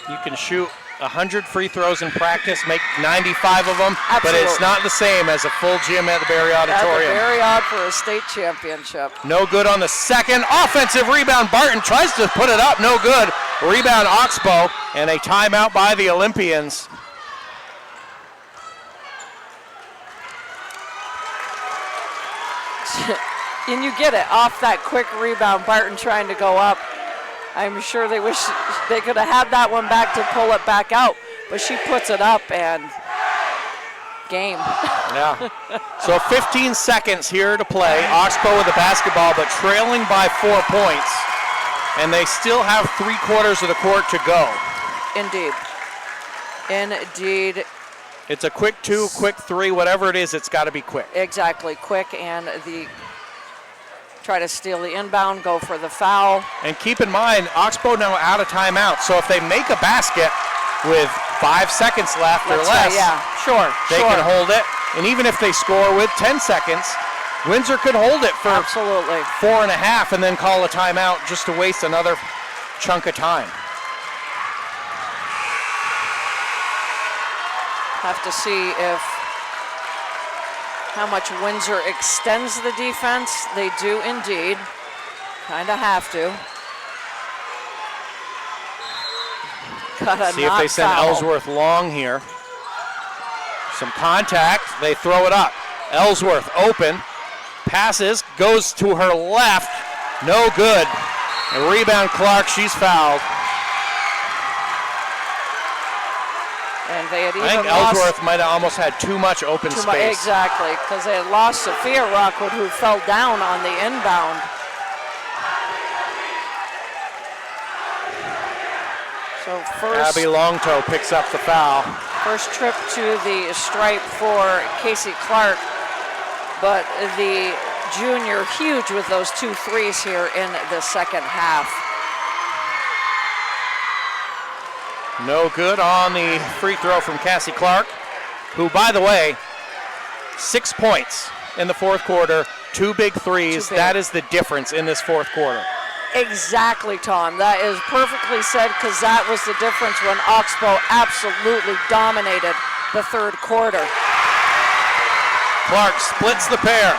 You can shoot 100 free throws in practice, make 95 of them, Absolutely. But it's not the same as a full gym at the Barry Auditorium. Very odd for a state championship. No good on the second. Offensive rebound. Barton tries to put it up. No good. Rebound Oxbow, and a timeout by the Olympians. And you get it off that quick rebound. Barton trying to go up. I'm sure they wish they could have had that one back to pull it back out, but she puts it up and game. Yeah. So 15 seconds here to play. Oxbow with the basketball, but trailing by 4 points. And they still have 3/4 of the court to go. Indeed. Indeed. It's a quick 2, quick 3, whatever it is, it's got to be quick. Exactly, quick, and try to steal the inbound, go for the foul. And keep in mind, Oxbow now out of timeout, so if they make a basket with 5 seconds left or less, they can hold it. And even if they score with 10 seconds, Windsor could hold it for absolutely 4.5 and then call a timeout just to waste another chunk of time. Have to see how much Windsor extends the defense. They do indeed. Kind of have to. See if they send Ellsworth long here. Some contact. They throw it up. Ellsworth open. Passes. Goes to her left. No good. A rebound Clark. She's fouled. And they had even I think Ellsworth might have almost had too much open space. Exactly, because they had lost Sophia Rockwood, who fell down on the inbound. So first, Abby Longtoe picks up the foul. First trip to the stripe for Casey Clark, but the junior huge with those 2 threes here in the second half. No good on the free throw from Cassie Clark, who, by the way, 6 points in the fourth quarter, 2 big threes. That is the difference in this fourth quarter. Exactly, Tom. That is perfectly said, because that was the difference when Oxbow absolutely dominated the third quarter. Clark splits the pair.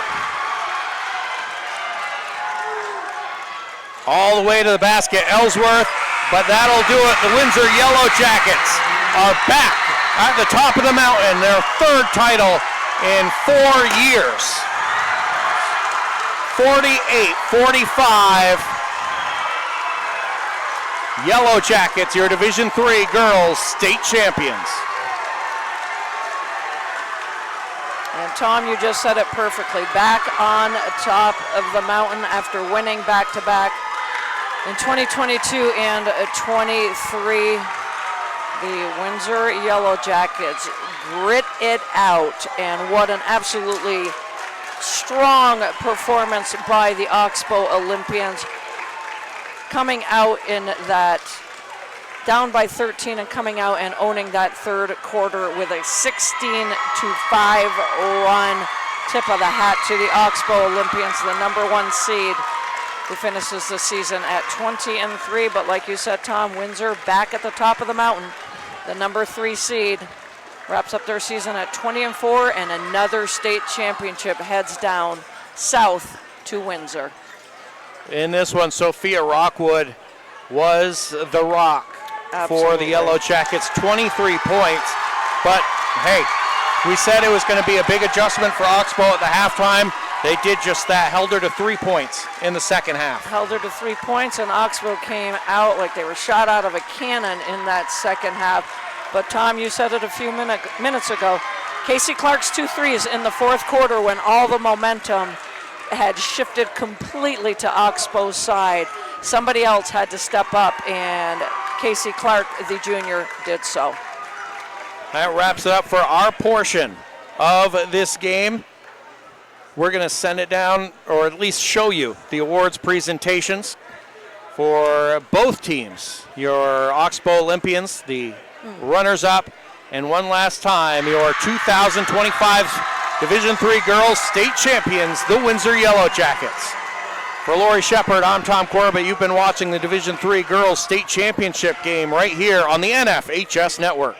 All the way to the basket, Ellsworth, but that'll do it. The Windsor Yellowjackets are back at the top of the mountain, their 3rd title in 4 years. 48-45. Yellowjackets, your Division III girls state champions. And Tom, you just said it perfectly. Back on top of the mountain after winning back-to-back in 2022 and 23. The Windsor Yellowjackets grit it out, and what an absolutely strong performance by the Oxbow Olympians, coming out in that down by 13 and coming out and owning that third quarter with a 16-5 run. Tip of the hat to the Oxbow Olympians, the #1 seed, who finishes the season at 20-3. But like you said, Tom, Windsor back at the top of the mountain. The #3 seed wraps up their season at 20-4, and another state championship heads down south to Windsor. In this one, Sophia Rockwood was the rock for the Yellowjackets, 23 points. But hey, we said it was going to be a big adjustment for Oxbow at the halftime. They did just that, held her to 3 points in the second half. Held her to 3 points, and Oxbow came out like they were shot out of a cannon in that second half. But Tom, you said it a few minutes ago, Casey Clark's 2 threes in the fourth quarter when all the momentum had shifted completely to Oxbow's side. Somebody else had to step up, and Casey Clark, the junior, did so. That wraps it up for our portion of this game. We're going to send it down, or at least show you the awards presentations for both teams. Your Oxbow Olympians, the runners-up, and one last time, your 2025 Division III Girls State Champions, the Windsor Yellowjackets. For Lori Shepard, I'm Tom Corbett. You've been watching the Division III Girls State Championship game right here on the NFHS Network.